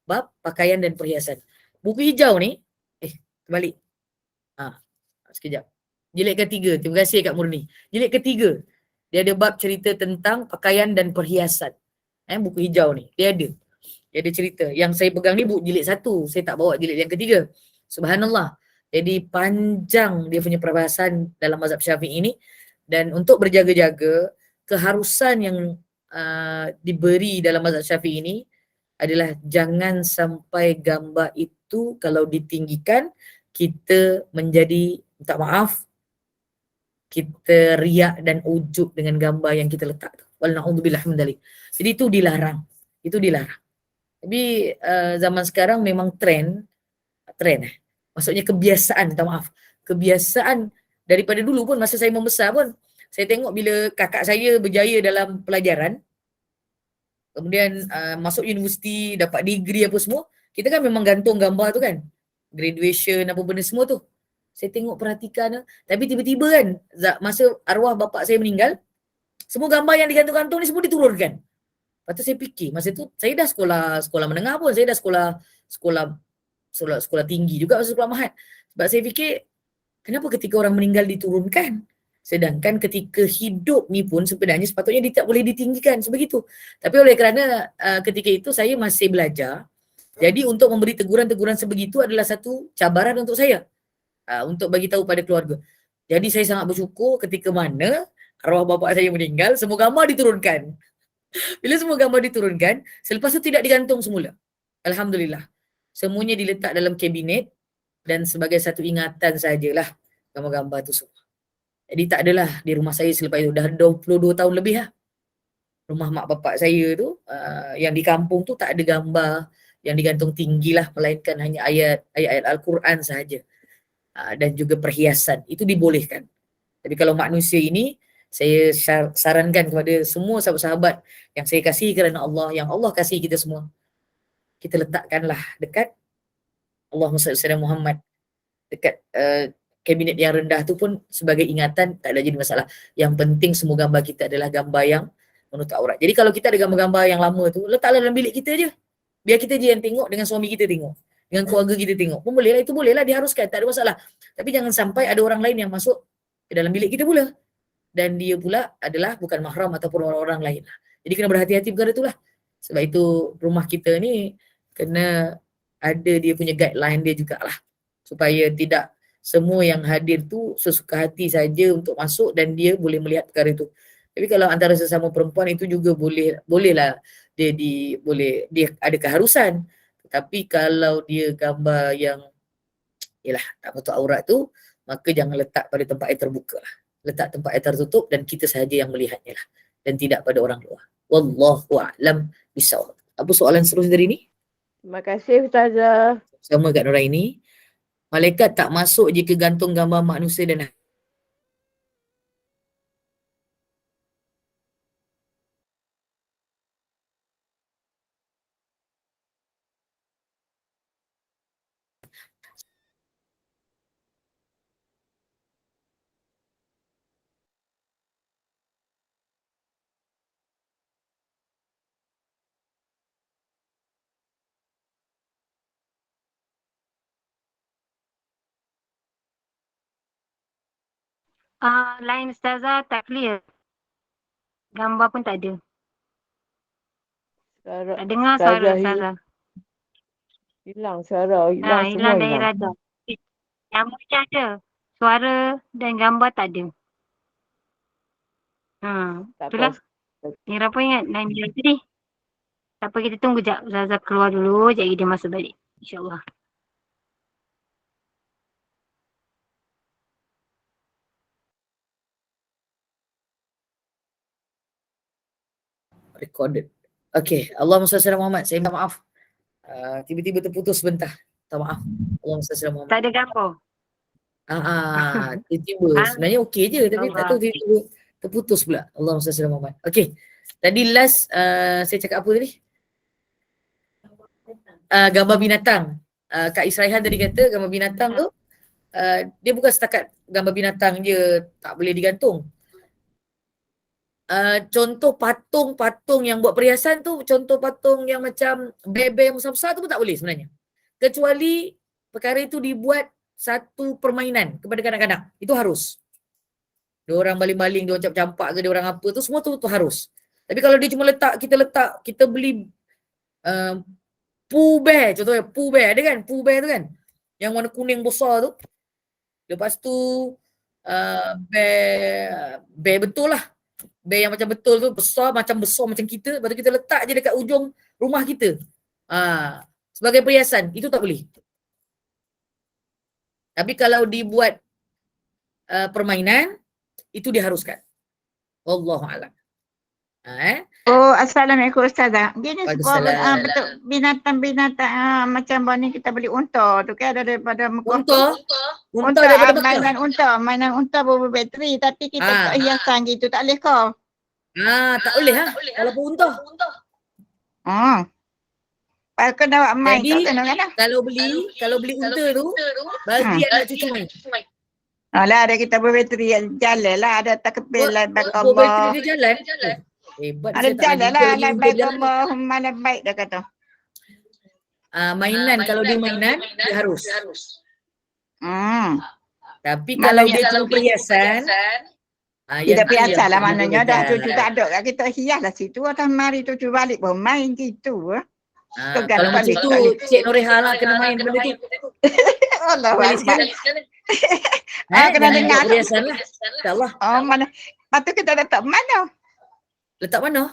Bab pakaian dan perhiasan. Buku hijau ni, terbalik. Sekejap. Jilid ketiga, terima kasih Kak Murni. Jilid ketiga, dia ada bab cerita tentang pakaian dan perhiasan. Buku hijau ni, dia ada. Dia ada cerita. Yang saya pegang ni buku jilid satu, saya tak bawa jilid yang ketiga. Subhanallah. Jadi panjang dia punya perbahasan dalam mazhab Syafi'i ini. Dan untuk berjaga-jaga, keharusan yang diberi dalam mazhab Syafi'i ini adalah jangan sampai gambar itu kalau ditinggikan, kita menjadi, minta maaf, kita riak dan ujub dengan gambar yang kita letak tu. Walna'udzubillah min dzalik. Jadi itu dilarang. Itu dilarang. Tapi zaman sekarang memang trend. Maksudnya kebiasaan, minta maaf. Kebiasaan daripada dulu pun masa saya membesar pun, saya tengok bila kakak saya berjaya dalam pelajaran, kemudian masuk universiti, dapat degree apa semua, kita kan memang gantung gambar tu kan. Graduation apa benda semua tu. Saya tengok perhatikan, tapi tiba-tiba kan masa arwah bapa saya meninggal, semua gambar yang digantung-gantung ni semua diturunkan. Lepas tu saya fikir, masa tu saya dah sekolah menengah pun, saya dah sekolah tinggi juga, sekolah mahat. Sebab saya fikir, kenapa ketika orang meninggal diturunkan? Sedangkan ketika hidup ni pun sebenarnya sepatutnya dia tak boleh ditinggikan sebegitu. Tapi oleh kerana ketika itu saya masih belajar, jadi untuk memberi teguran-teguran sebegitu adalah satu cabaran untuk saya. Untuk bagi tahu pada keluarga. Jadi saya sangat bersyukur ketika mana arwah bapa saya meninggal, semua gambar diturunkan. Bila semua gambar diturunkan, selepas itu tidak digantung semula. Alhamdulillah. Semuanya diletak dalam kabinet dan sebagai satu ingatan sajalah gambar-gambar tu semua. Jadi tak adalah di rumah saya selepas itu. Dah 22 tahun lebih lah. Rumah mak bapak saya tu, yang di kampung tu tak ada gambar yang digantung tinggi lah. Melainkan hanya ayat-ayat Al-Quran sahaja. Dan juga perhiasan. Itu dibolehkan. Tapi kalau manusia ini, saya sarankan kepada semua sahabat-sahabat yang saya kasihi kerana Allah, yang Allah kasihi kita semua, kita letakkanlah dekat Allahumma salli ala Muhammad, dekat kabinet yang rendah tu pun sebagai ingatan, tak ada jadi masalah. Yang penting semua gambar kita adalah gambar yang menutup aurat. Jadi kalau kita ada gambar-gambar yang lama tu, letaklah dalam bilik kita je. Biar kita je yang tengok, dengan suami kita tengok, dengan keluarga kita tengok. Pun boleh lah, itu boleh lah, diharuskan, tak ada masalah. Tapi jangan sampai ada orang lain yang masuk ke dalam bilik kita pula. Dan dia pula adalah bukan mahram ataupun orang-orang lain. Jadi kena berhati-hati perkara itulah. Sebab itu rumah kita ni kena ada dia punya guideline dia jugalah. Supaya tidak semua yang hadir tu sesuka hati saja untuk masuk dan dia boleh melihat perkara itu. Tapi kalau antara sesama perempuan itu juga bolehlah dia ada keharusan. Tapi kalau dia gambar yang tak betul aurat tu, maka jangan letak pada tempat yang terbuka lah. Letak tempat yang tertutup dan kita sahaja yang melihatnya lah. Dan tidak pada orang luar. Wallahu a'lam bishawab. Apa soalan seterusnya dari ni? Terima kasih Ustazah. Sama Kak Nuraini. Malaikat tak masuk jika gantung gambar manusia dan Line Ustazah tak clear. Gambar pun tak ada. Suara Tak dengar suara Ustazah Ustazah. hilang suara, hilang semua Hilang dari hilang. radar. Gambar je ada. Suara dan gambar tak ada. Tak Itulah. apa. Mira pun ingat line dia tadi. Tak apa, kita tunggu sekejap. Ustazah keluar dulu. Sekejap lagi dia masuk balik. InsyaAllah. Recorded. Okay, Allahumma salli ala Muhammad. Saya minta maaf. Tiba-tiba terputus sebentar. Minta maaf. Allahumma salli ala Muhammad. Tak ada gambar. Tiba-tiba. Ah. Sebenarnya okey je tapi tak tahu tiba-tiba terputus pula. Allahumma salli ala Muhammad. Okay. Tadi last saya cakap apa tadi? Gambar binatang. Kak Israihan tadi kata gambar binatang tu dia bukan setakat gambar binatang je tak boleh digantung. Contoh patung-patung yang buat perhiasan tu, contoh patung yang macam bear-bear yang besar-besar tu pun tak boleh sebenarnya. Kecuali perkara itu dibuat satu permainan kepada kanak-kanak. Itu harus. Dia orang baling-baling, dia orang campak-campak ke, dia orang apa tu, semua tu harus. Tapi kalau dia cuma letak, kita beli Pooh Bear, contohnya Pooh Bear, ada kan? Pooh Bear tu kan? Yang warna kuning besar tu. Lepas tu bear betul lah. Bear yang macam betul tu, besar macam kita. Lepas tu kita letak je dekat ujung rumah kita. Sebagai perhiasan, itu tak boleh. Tapi kalau dibuat permainan, itu diharuskan. Wallahu'alam. Oh, Assalamualaikum Ustazah. Gini Waalaikumsalam. betul binatang-binatang macam ni kita beli unta tu kan ada daripada Mekah. Unta daripada Mekah. Mainan unta berbateri tapi kita tak hiasan gitu tak boleh kau. Tak boleh kalau pun unta. Kalau kena buat main Jadi, kat sana kan? kalau beli unta tu, bagi anak cucu main. Alah ada kita berbateri jalan lah ada tak kepil lah baik Bateri Allah. dia jalan. Hebat. Ada saya tak jalan main lah unta lagi, lah unta baik jalan. Allah mana baik dah kata. Mainan kalau dia mainan, dia harus. Tapi kalau dia cuma perhiasan, Tidak biasa lah maknanya dah cucu tak ada kat kita hias lah situ atas mari cucu balik bermain gitu. Kalau macam tu Cik Noreha lah kena main benda tu. Allah Sekali-sekali. kena dengar tu. Perhiasan lah. InsyaAllah. Mana? Lepas tu kita letak mana? Letak mana?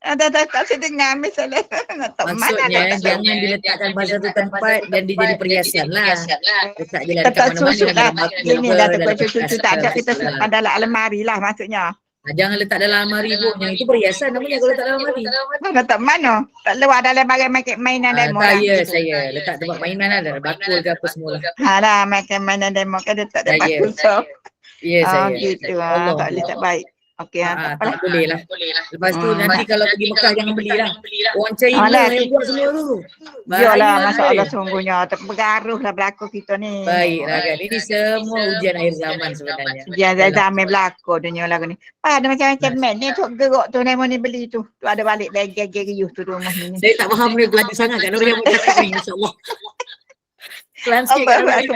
Ada saya dengar misalnya letak mana Maksudnya letak jangan diletakkan pada satu tempat dan dia jadi perhiasan lah. Letak je lah dekat Letak mana-mana. susu dalam lah. bakul Ini ke, dah dalam cucu bekas tak ada ke, kita segala. simpan dalam almari lah maksudnya. Jangan letak dalam almari pun. Yang itu perhiasan namanya kalau letak dalam almari. Letak mana? Tak luar dalam bagai mainan demo lah. Saya letak tempat mainan lah. Dalam bakul ke apa semua lah. Alah mainan demo kan letak dalam Saya. bakul so. Ya saya. Gitu Allah. tak boleh tak baik. Okey Tak boleh lah. Lepas tu nanti kalau pergi Mekah jangan belilah. Orang China Alah, yang buat semua tu. Yalah masalah Bahaya. sungguhnya terpengaruh lah berlaku kita ni. Baiklah kan. Ini semua ujian akhir zaman sebenarnya. Dia zaman berlaku dunia lagu ni. Ada macam-macam main ni tu gerok tu Nemo ni beli tu. Tu ada balik bagi riuh tu rumah ni. Saya tak faham ni pelatih sangat kan. Orang yang cakap ni insyaAllah. Pelan sikit kan.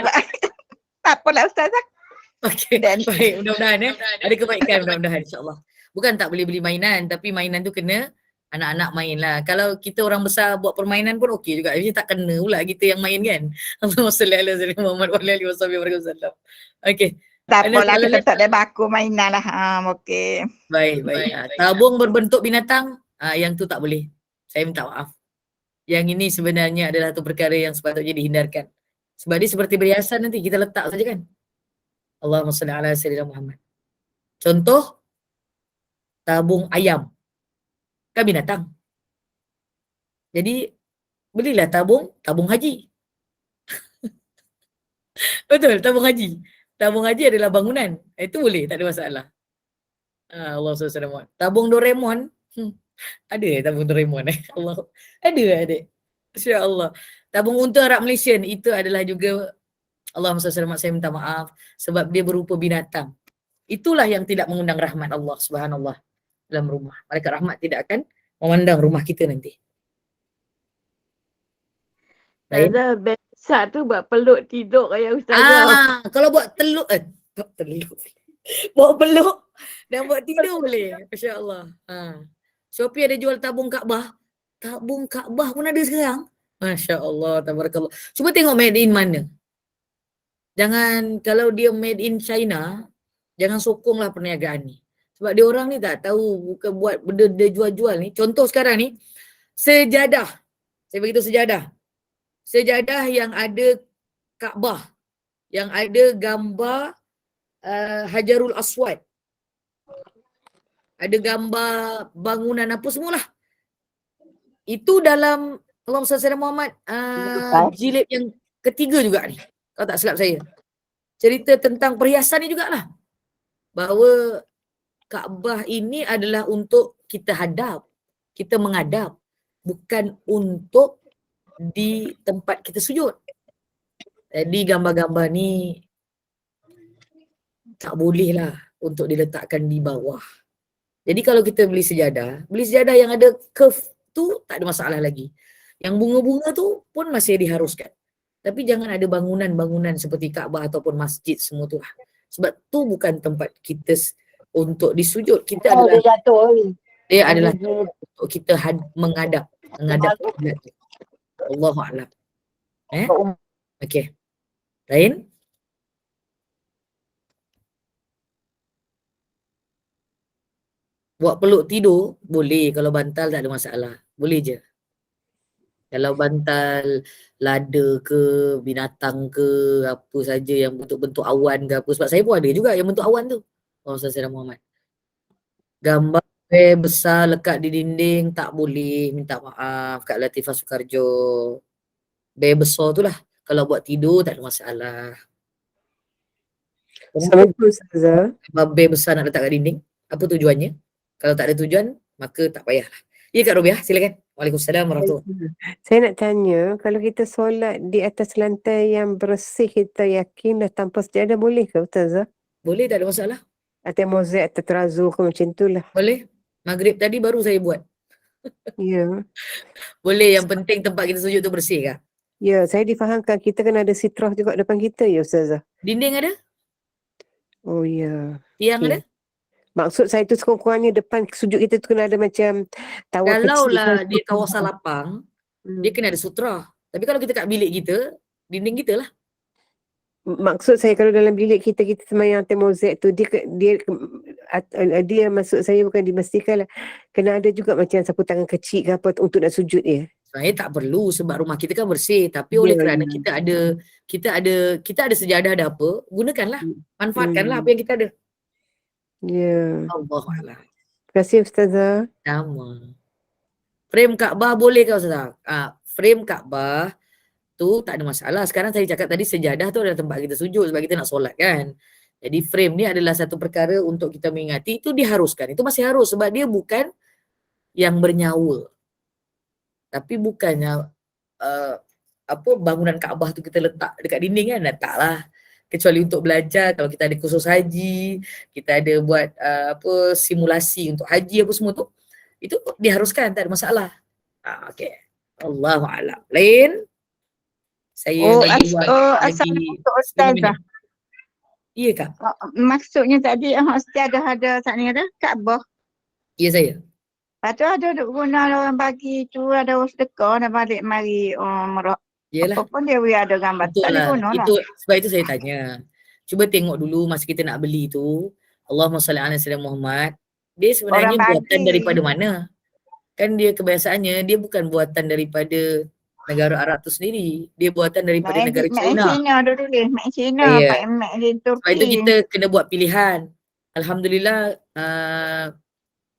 Tak apalah Ustazah. Okey. Baik. Mudah-mudahan ada kebaikan mudah-mudahan insyaAllah. Bukan tak boleh beli mainan. Tapi mainan tu kena anak-anak main lah. Kalau kita orang besar buat permainan pun okey juga. Tapi tak kena pula kita yang main kan. Allahumma salli ala sayyidina Muhammad wa ala alihi wasallam. Okey. Tak apalah kita tak ada baku mainan lah. Okey. Baik. Tabung berbentuk binatang, yang tu tak boleh. Saya minta maaf. Yang ini sebenarnya adalah satu perkara yang sepatutnya dihindarkan. Sebab dia seperti perhiasan nanti kita letak saja kan. Allahumma salli ala sayyidina Muhammad. Contoh, tabung ayam. Kan binatang. Jadi, belilah tabung haji. Betul, tabung haji. Tabung haji adalah bangunan. Itu boleh, tak ada masalah. Allah SWT. Tabung Doraemon. Ada tabung Doraemon Allah. Ada adik. Masya-Allah. Tabung unta Arab Malaysian itu adalah juga Allahumma salli alaihi wasallam, saya minta maaf sebab dia berupa binatang. Itulah yang tidak mengundang rahmat Allah Subhanallah dalam rumah. Malaikat rahmat tidak akan memandang rumah kita nanti. Ustazah besar tu buat peluk tidur kayak Ustazah. Kalau buat telur Bawa peluk dan buat tidur boleh. Masya Allah. Shopee ada jual tabung Kaabah. Tabung Kaabah pun ada sekarang. Masya Allah, tabarakallah. Cuba tengok made in mana. Jangan, kalau dia made in China, jangan sokonglah perniagaan ni. Sebab dia orang ni tak tahu, bukan buat benda dia jual-jual ni. Contoh sekarang ni, sejadah. Saya beritahu sejadah. Sejadah yang ada Kaabah. Yang ada gambar Hajarul Aswad. Ada gambar bangunan apa semualah. Itu dalam Allahumma salli ala Muhammad jilid yang ketiga juga ni. Kalau tak silap saya. Cerita tentang perhiasan ni jugalah. Bahawa Kaabah ini adalah untuk kita hadap. Kita menghadap. Bukan untuk di tempat kita sujud. Jadi gambar-gambar ni tak boleh lah untuk diletakkan di bawah. Jadi kalau kita beli sejadah yang ada curve tu tak ada masalah lagi. Yang bunga-bunga tu pun masih diharuskan. Tapi jangan ada bangunan-bangunan seperti Kaabah ataupun masjid semua tu lah. Sebab tu bukan tempat kita untuk disujud. Kita adalah dia adalah untuk kita menghadap kiblat. Allahu a'lam. Okey. Lain? Buat peluk tidur boleh, kalau bantal tak ada masalah. Boleh je. Kalau bantal lada ke, binatang ke, apa saja yang bentuk-bentuk awan ke apa. Sebab saya pun ada juga yang bentuk awan tu. Allahumma Muhammad. Gambar besar lekat di dinding tak boleh, minta maaf Kak Latifah Sukarjo. Bear besar tu lah. Kalau buat tidur tak ada masalah. Assalamualaikum Ustazah. Bear besar nak letak kat dinding, apa tujuannya? Kalau tak ada tujuan, maka tak payahlah. Ya Kak Robiah, silakan. Waalaikumsalam warahmatullahi wabarakatuh. Saya nak tanya, kalau kita solat di atas lantai yang bersih, kita yakin dah tanpa sejadah, boleh ke Ustazah? Boleh, tak ada masalah. Atau mozaik atau terazu ke macam tu lah. Boleh. Maghrib tadi baru saya buat. Ya. Boleh, yang penting tempat kita sujud tu bersih Kak. Ya, saya difahamkan kita kan ada sitrah juga depan kita ya Ustazah. Dinding ada? Oh ya. Tiang Okay. ada? Maksud saya tu sekurang-kurangnya depan sujud kita tu kena ada macam tawar kecil. Kalau lah dia kawasan lapang, dia Hmm. kena ada sutra. Tapi kalau kita kat bilik kita, dinding kita lah. Maksud saya kalau dalam bilik kita semayang atas mozaik tu dia maksud saya bukan dimestikan lah. Kena ada juga macam sapu tangan kecil ke apa untuk nak sujud dia. Sebenarnya tak perlu sebab rumah kita kan bersih. Tapi oleh kerana kita ada sejadah ada apa, gunakanlah. Manfaatkanlah apa yang kita ada. Ya. Allahuakbar. Terima kasih Ustazah. Sama. Frame Kaabah boleh ke Ustazah? Frame Kaabah tu tak ada masalah. Sekarang saya cakap tadi sejadah tu adalah tempat kita sujud sebab kita nak solat kan. Jadi frame ni adalah satu perkara untuk kita mengingati, itu diharuskan. Itu masih harus sebab dia bukan yang bernyawa. Tapi bukannya bangunan Kaabah tu kita letak dekat dinding kan, taklah. Kecuali untuk belajar, kalau kita ada kursus haji, kita ada buat simulasi untuk haji apa semua tu, itu diharuskan, tak ada masalah. Okey. Allahu a'lam. Lain? Saya Assalamualaikum Ustazah. Iya Kak. Maksudnya tadi Ustazah ada saat ni ada Kaabah. Ya saya. Lepas tu ada guna orang bagi tu, ada orang sedekah nak balik mari umrah. Yalah. Apa pun dia ada gambar. Betul Tak ada lah. guna lah. Sebab itu saya tanya. Cuba tengok dulu masa kita nak beli tu. Allahumma salli ala sayyidina Muhammad. Dia sebenarnya buatan daripada mana? Kan dia kebiasaannya, dia bukan buatan daripada negara Arab tu sendiri. Dia buatan daripada negara China. Mak China dia tulis. Mak China. Mak di Turki. Sebab itu kita kena buat pilihan. Alhamdulillah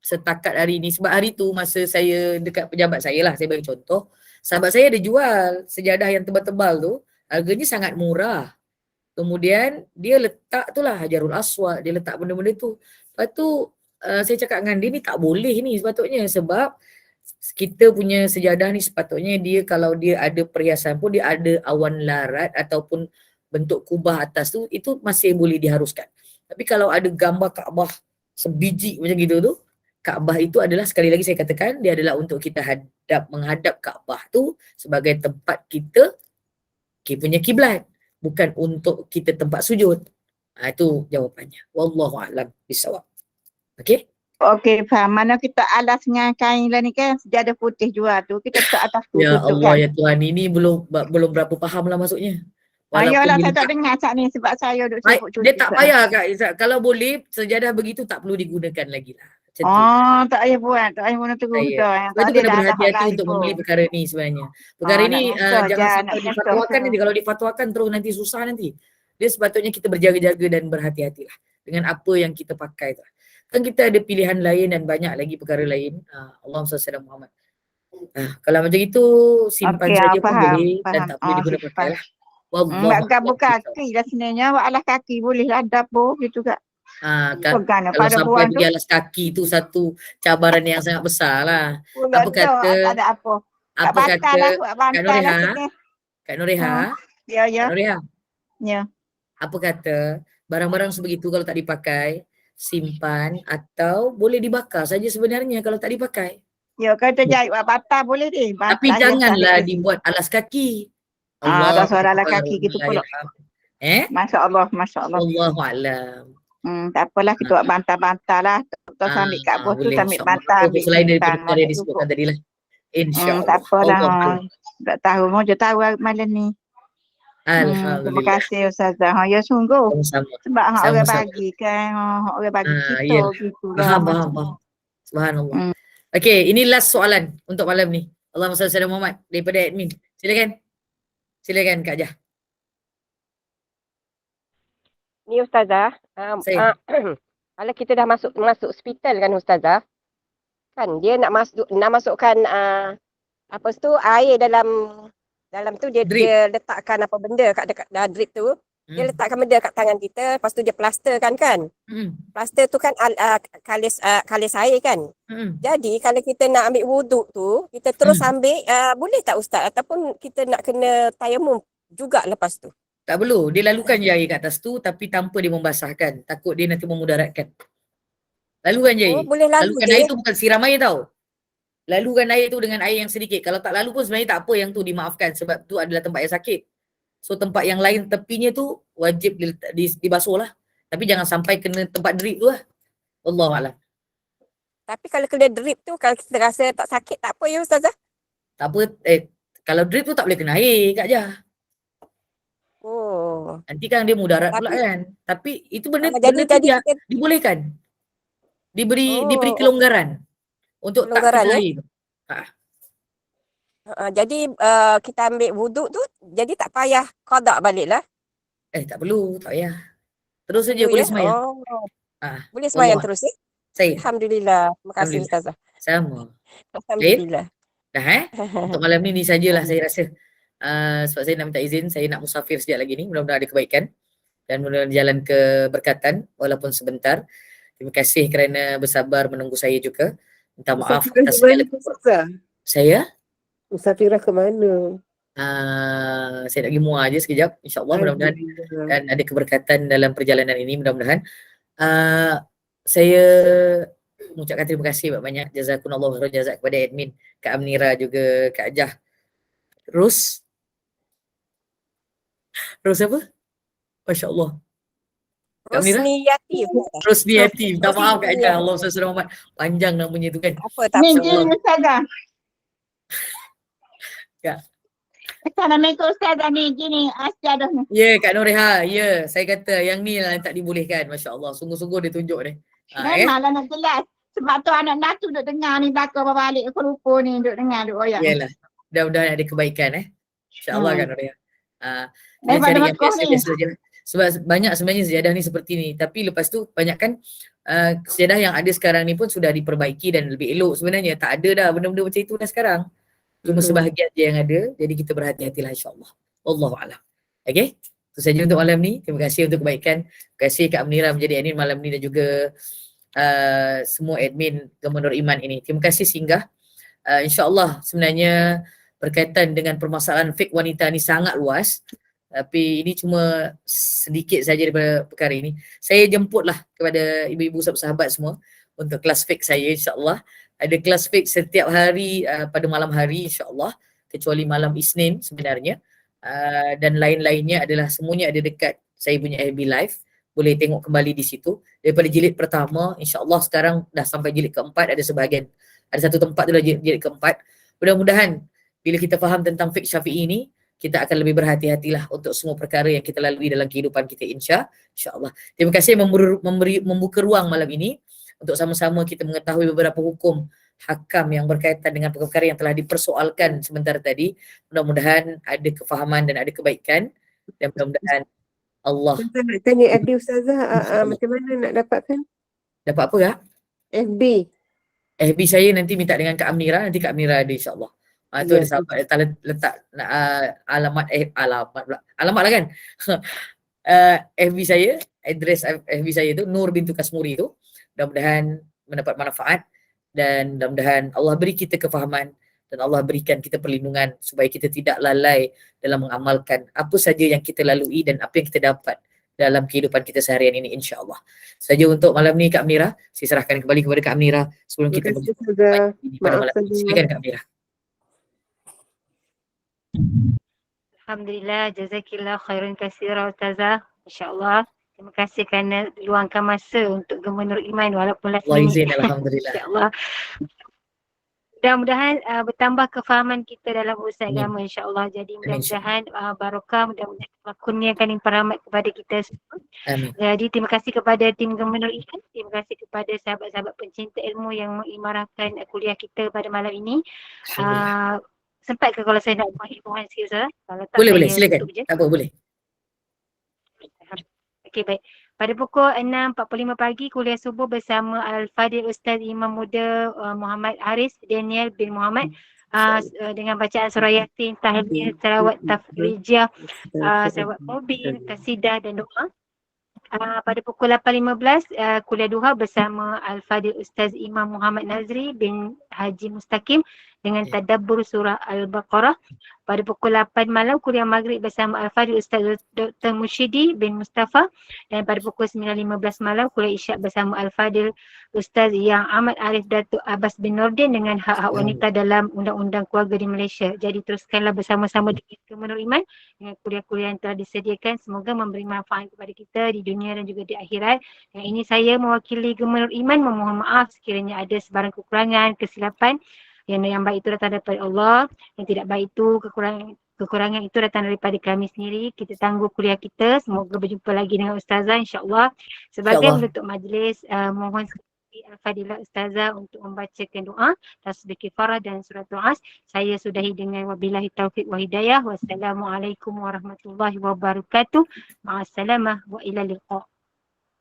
setakat hari ni. Sebab hari tu masa saya dekat pejabat saya lah. Saya bagi contoh. Sahabat saya ada jual sejadah yang tebal-tebal tu. Harganya sangat murah. Kemudian dia letak tu lah Hajarul Aswad. Dia letak benda-benda tu. Lepas tu saya cakap dengan dia ni tak boleh ni sepatutnya. Sebab kita punya sejadah ni sepatutnya dia kalau dia ada perhiasan pun dia ada awan larat ataupun bentuk kubah atas tu, itu masih boleh diharuskan. Tapi kalau ada gambar Kaabah sebiji macam gitu tu, Kaabah itu adalah sekali lagi saya katakan dia adalah untuk kita menghadap Kaabah tu sebagai tempat kita punya kiblat, bukan untuk kita tempat sujud. Itu jawapannya. Wallahu a'lam bishawab. Okey? Okey, faham. Mana kita alas dengan kain lah ni kan, sejadah putih jual tu. Kita letak atas tu Ya tutup Allah kan. ya Tuhan, ini belum berapa faham lah maksudnya. Walaupun Ayolah, dia saya tak letak, dengar saat ni sebab saya duduk sibuk cuti. dia tak Kak. payah Kak Izzat. Kalau boleh sejadah begitu tak perlu digunakan lagi lah. Macam tu. Oh, tak payah buat. Tak payah guna terus Saya. dah. Sebab Tak tu ada kena dah berhati-hati lain untuk pun. membeli perkara ni sebenarnya. Perkara nak ni nyentuh jangan je, sampai nak nyentuh difatwakan je. nanti. Kalau difatwakan terus nanti susah nanti. Dia sepatutnya kita berjaga-jaga dan berhati-hatilah dengan apa yang kita pakai tu. Kan kita ada pilihan lain dan banyak lagi perkara lain. Allahumma salli ala Muhammad. Kalau macam itu simpan Okey, saja pun faham. boleh dan Faham. tak boleh diguna Simpan. pakai lah. Buat Wallahu gabu a'lam bishawab. kaki lah sebenarnya. Buat alas kaki boleh lah dapur gitu Kak. Pegang Kalau pada sampai buang tu. pergi alas kaki tu satu cabaran yang sangat besar lah. Pula Apa tu, tak kata ada apa. Kat apa bantal kata lah, buat Kak bantal lah Noreha, sini. Kak Noreha, Ya, ya. Kak Noreha, Ya. apa kata barang-barang sebegitu kalau tak dipakai simpan atau boleh dibakar saja sebenarnya kalau tak dipakai. Ya, kalau terjahit buat bantal boleh deh. Bantal Tapi yang janganlah tarik besi. dibuat alas kaki. Dah suara alas kaki gitu pula. Walillahilhamd. Masya Allah, Masya Allah. Wallahu a'lam. Tak apalah kita buat bantal-bantal lah. Kita sambil kat bawah tu, Boleh sambil insyaAllah. bantal, Itu ambil selain daripada simpan. perkara yang disebutkan tadi lah. InsyaAllah. Tak apalah. Allah a'lam. Tak tahu, mau je tahu malam ni. Terima Alhamdulillah. kasih Ustazah. Ya sungguh. Sama-sama. Sebab orang Sama-sama. bagi kan. Orang bagi kita Yalah. gitu lah. Faham. Subhanallah. Okey, ini last soalan untuk malam ni. Allahumma salli ala Muhammad daripada admin. Silakan Kak Jah. Ni Ustazah, Saya. kalau kita dah masuk hospital kan Ustazah, kan dia nak masukkan apa tu air dalam tu dia Drip. dia letakkan apa benda kat dekat drip tu. Dia letakkan benda kat tangan kita, lepas tu dia plasterkan kan. Plaster tu kan kalis air kan. Jadi kalau kita nak ambil wuduk tu, kita terus ambil, boleh tak Ustaz? Ataupun kita nak kena tayamum juga lepas tu? Tak perlu. Dia lalukan je air kat atas tu tapi tanpa dia membasahkan. Takut dia nanti memudaratkan. Lalukan je air. Boleh lalu Lalukan je. air tu bukan siram air tau. Lalukan air tu dengan air yang sedikit. Kalau tak lalu pun sebenarnya tak apa, yang tu dimaafkan sebab tu adalah tempat yang sakit. So tempat yang lain tepinya tu wajib dibasuh lah. Tapi jangan sampai kena tempat drip tu lah. Wallahualam. Tapi kalau kena drip tu, kalau kita rasa tak sakit, tak apa ya Ustazah? Tak apa, kalau drip tu tak boleh kena air Kak Jah. Oh. Nanti kan dia mudarat pula Tapi- kan. Tapi itu benda jadi tu dia kita, dibolehkan. Diberi Oh. kelonggaran untuk tak Kelonggaran, kena ya? air tu. jadi kita ambil wuduk tu, jadi tak payah qada balik lah. Tak perlu, tak payah. Terus saja Tu, boleh ya? semayang. Oh. Ah, Boleh semayang Allah. terus ya? Saya Alhamdulillah. Terima kasih Alhamdulillah. Ustazah. sama. Alhamdulillah. Dah Untuk malam ni sajalah saya rasa. Sebab saya nak minta izin, saya nak musafir sekejap lagi ni. Mudah-mudahan ada kebaikan dan mudah-mudahan jalan keberkatan walaupun sebentar. Terima kasih kerana bersabar menunggu saya juga. Minta maaf Musafirah atas ke mana, segala Ustazah? saya. Musafirah ke mana? Saya nak pergi Muar je sekejap. InsyaAllah mudah-mudahan Alhamdulillah. dan ada keberkatan dalam perjalanan ini mudah-mudahan. Saya mengucapkan terima kasih banyak. Jazakumullah khairan jazak kepada admin, Kak Amnira juga Kak Jah. Ros apa? Masya Allah. Kak Amnira? Rosniyati Ustazah. Rosniati. Minta maaf Kak Jah. Rosniyati. Allah SWT. Panjang namanya tu kan. Apa tak Ni apa. gini Ustazah. Ya. Assalamualaikum Ustazah ni gini asjadah ni. Ya Kak Noreha. Ya, saya kata yang ni lah yang tak dibolehkan. Masya Allah. Sungguh-sungguh dia tunjuk ni. Memanglah nak jelas. Sebab tu anak natu duduk dengar ni belakang balik aku lupa ni duduk dengar duduk oyak. Yalah. Mudah-mudahan ada kebaikan InsyaAllah Kak Noreha. Dia Daripada cari yang Mekah ni. biasa-biasa je. Sebab banyak sebenarnya sejadah ni seperti ni. Tapi lepas tu banyak kan sejadah yang ada sekarang ni pun sudah diperbaiki dan lebih elok sebenarnya. Tak ada dah benda-benda macam itu dah sekarang. Cuma sebahagian je yang ada. Jadi kita berhati-hatilah insyaAllah. Wallahualam. Okay. Itu saja untuk malam ni. Terima kasih untuk kebaikan. Terima kasih Kak Amnira menjadi admin malam ni dan juga semua admin Gema Nur Iman ini. Terima kasih singgah. InsyaAllah sebenarnya berkaitan dengan permasalahan fake wanita ni sangat luas. Tapi ini cuma sedikit saja daripada perkara ini. Saya jemputlah kepada ibu-ibu sahabat semua untuk kelas fake saya insyaAllah. Ada kelas fake setiap hari pada malam hari insyaAllah. Kecuali malam Isnin sebenarnya. Dan lain-lainnya adalah semuanya ada dekat saya punya FB Live. boleh tengok kembali di situ. Daripada jilid pertama, insya-Allah sekarang dah sampai jilid keempat, ada sebahagian. Ada satu tempat tu dah jilid keempat. Mudah-mudahan bila kita faham tentang fiqh Syafi'i ini, kita akan lebih berhati-hatilah untuk semua perkara yang kita lalui dalam kehidupan kita insya-Allah. Terima kasih membuka ruang malam ini untuk sama-sama kita mengetahui beberapa hukum hakam yang berkaitan dengan perkara yang telah dipersoalkan sebentar tadi. Mudah-mudahan ada kefahaman dan ada kebaikan, dan mudah-mudahan Allah. Ustazah nak tanya FB Ustazah, macam mana nak dapatkan Dapat apa ya? FB? FB saya nanti minta dengan Kak Amira, nanti Kak Amira ada insya-Allah. Tu Ya, ada sahabat letak alamat alamat lah kan. FB saya, address FB saya tu Nur bintu Kasmuri tu. Mudah-mudahan mendapat manfaat dan mudah-mudahan Allah beri kita kefahaman dan Allah berikan kita perlindungan supaya kita tidak lalai dalam mengamalkan apa saja yang kita lalui dan apa yang kita dapat dalam kehidupan kita seharian ini insya-Allah. Saja untuk malam ni Kak Amira, saya serahkan kembali kepada Kak Amira sebelum terima kita kasih berjumpa Ustazah. lagi pada Maaf malam ini. Ustazah. Silakan Kak Amira. Alhamdulillah, jazakillah khairan katsira Ustazah. Masya-Allah. Terima kasih kerana luangkan masa untuk Gema Nur Iman walaupun last Allah minute. izin, alhamdulillah. Insya-Allah. Mudah-mudahan bertambah kefahaman kita dalam urusan Amin. agama insya-Allah. Jadi Amin, mudah-mudahan barokah, mudah-mudahan Allah kurniakan limpah rahmat kepada kita semua. Amin. Jadi terima kasih kepada tim Gema Nur Iman, terima kasih kepada sahabat-sahabat pencinta ilmu yang mengimarahkan kuliah kita pada malam ini. Alhamdulillah. Sempat ke kalau saya nak buat hiburan sikit Ustazah? Kalau tak Boleh, saya silakan. tutup je. Tak apa, boleh. Okey, baik. Pada pukul 6.45 pagi, kuliah subuh bersama Al-Fadil Ustaz Imam Muda Muhammad Haris Daniel bin Muhammad dengan bacaan surah Yasin, tahlil, salawat tafrijah, salawat mubin, kasidah dan doa. Pada pukul 8.15 kuliah duha bersama Al-Fadil Ustaz Imam Muhammad Nazri bin Haji Mustaqim dengan tadabbur surah Al-Baqarah. Pada pukul 8 malam kuliah maghrib bersama Al-Fadil Ustaz Dr. Mushidi bin Mustafa, dan pada pukul 9.15 malam kuliah isyak bersama Al-Fadil Ustaz Yang Ahmad Arif Datuk Abbas bin Nordin dengan hak-hak wanita dalam undang-undang keluarga di Malaysia. Jadi teruskanlah bersama-sama dengan Gema Nur Iman dengan kuliah-kuliah yang telah disediakan. Semoga memberi manfaat kepada kita di dunia dan juga di akhirat. Yang ini saya mewakili Gema Nur Iman memohon maaf sekiranya ada sebarang kekurangan, kesilapan. Yang baik itu datang daripada Allah, yang tidak baik itu kekurangan itu datang daripada kami sendiri. Kita tangguh kuliah kita. Semoga berjumpa lagi dengan Ustazah insya-Allah. Sebagai penutup majlis, mohon Al-Fadilah Ustazah untuk membacakan doa, tasbih kifarah dan surat As. Saya sudahi dengan wabillahi taufiq wa hidayah. Wassalamualaikum warahmatullahi wabarakatuh. Ma'assalamah wa ila liqa.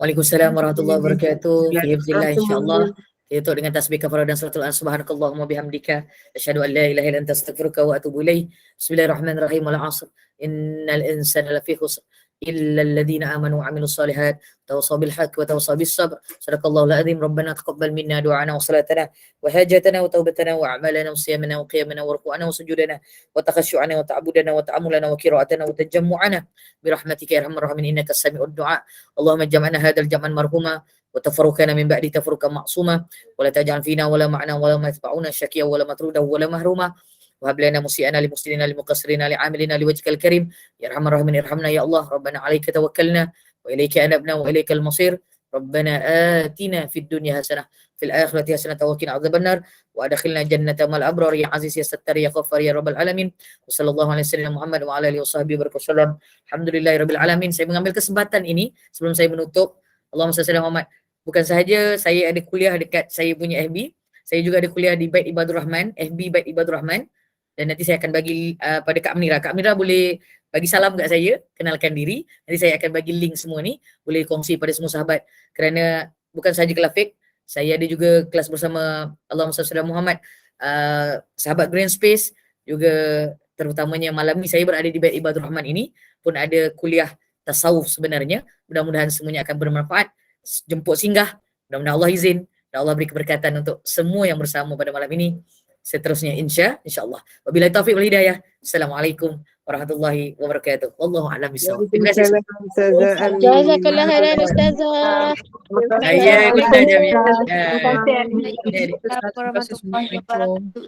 Waalaikumsalam warahmatullahi wabarakatuh. Fi hifzillah insya-Allah. Kita dengan tasbih kafarah dan suratul an subhanakallahumma bihamdika asyhadu an la ilaha illa anta astaghfiruka wa atubu ilaik. Bismillahirrahmanirrahim. Wal 'asr innal insana lafi khusr illa alladhina amanu wa 'amilus solihat tawassaw bil haqqi wa tawassaw bis sabr. Sadaqallahul azim. Rabbana taqabbal minna du'ana wa salatana wa hajatana wa taubatana wa a'malana wa siyamana wa qiyamana wa ruku'ana wa sujudana wa takhashu'ana wa ta'budana wa ta'amulana wa qira'atana wa tajammu'ana bi rahmatika ya arhamar rahimin innaka as-sami'ud du'a. Allahumma jam'ana hadzal jam'an marhuma وتفرقنا من بعد تفرقا معصوما ولا تجعل فينا ولا معنا ولا ما يتبعونا شكيا ولا مطرودا ولا مهروما وهب لنا مسيئنا لمسلمين لمقصرين لعاملين لوجهك الكريم يا ارحم الراحمين ارحمنا يا الله ربنا عليك توكلنا واليك انبنا واليك المصير ربنا آتنا في الدنيا حسنه في الاخره حسنه وقنا عذاب النار وادخلنا جنه مع الابرار يا عزيز يا ستار يا غفار يا رب العالمين وصلى الله على سيدنا Muhammad wa ala alihi washabbihi wasallam. Alhamdulillahirabbil alamin. Saya mengambil kesempatan ini sebelum saya menutup. Allahumma shalli ala Muhammad. Bukan sahaja saya ada kuliah dekat saya punya FB, saya juga ada kuliah di Bait Ibadur Rahman, FB Bait Ibadur Rahman, dan nanti saya akan bagi pada Kak Amira. Kak Amira boleh bagi salam kat saya, kenalkan diri. Nanti saya akan bagi link semua ni, boleh kongsi pada semua sahabat. Kerana bukan sahaja Kelafik, saya ada juga kelas bersama Allahumma salli ala Muhammad, sahabat Grand Space, juga terutamanya malam ni saya berada di Bait Ibadur Rahman ini, pun ada kuliah tasawuf sebenarnya. Mudah-mudahan semuanya akan bermanfaat. Jemput singgah, mudah-mudahan Allah izin dan Allah beri keberkatan untuk semua yang bersama pada malam ini. Seterusnya insya-Allah. Wabillahi taufiq wal hidayah. Assalamualaikum warahmatullahi wabarakatuh. Wallahu a'lam bishawab. Terima kasih. Jazakallah khairan Ustazah. Ya, kita jami'an. Terima kasih. Warahmatullahi wabarakatuh.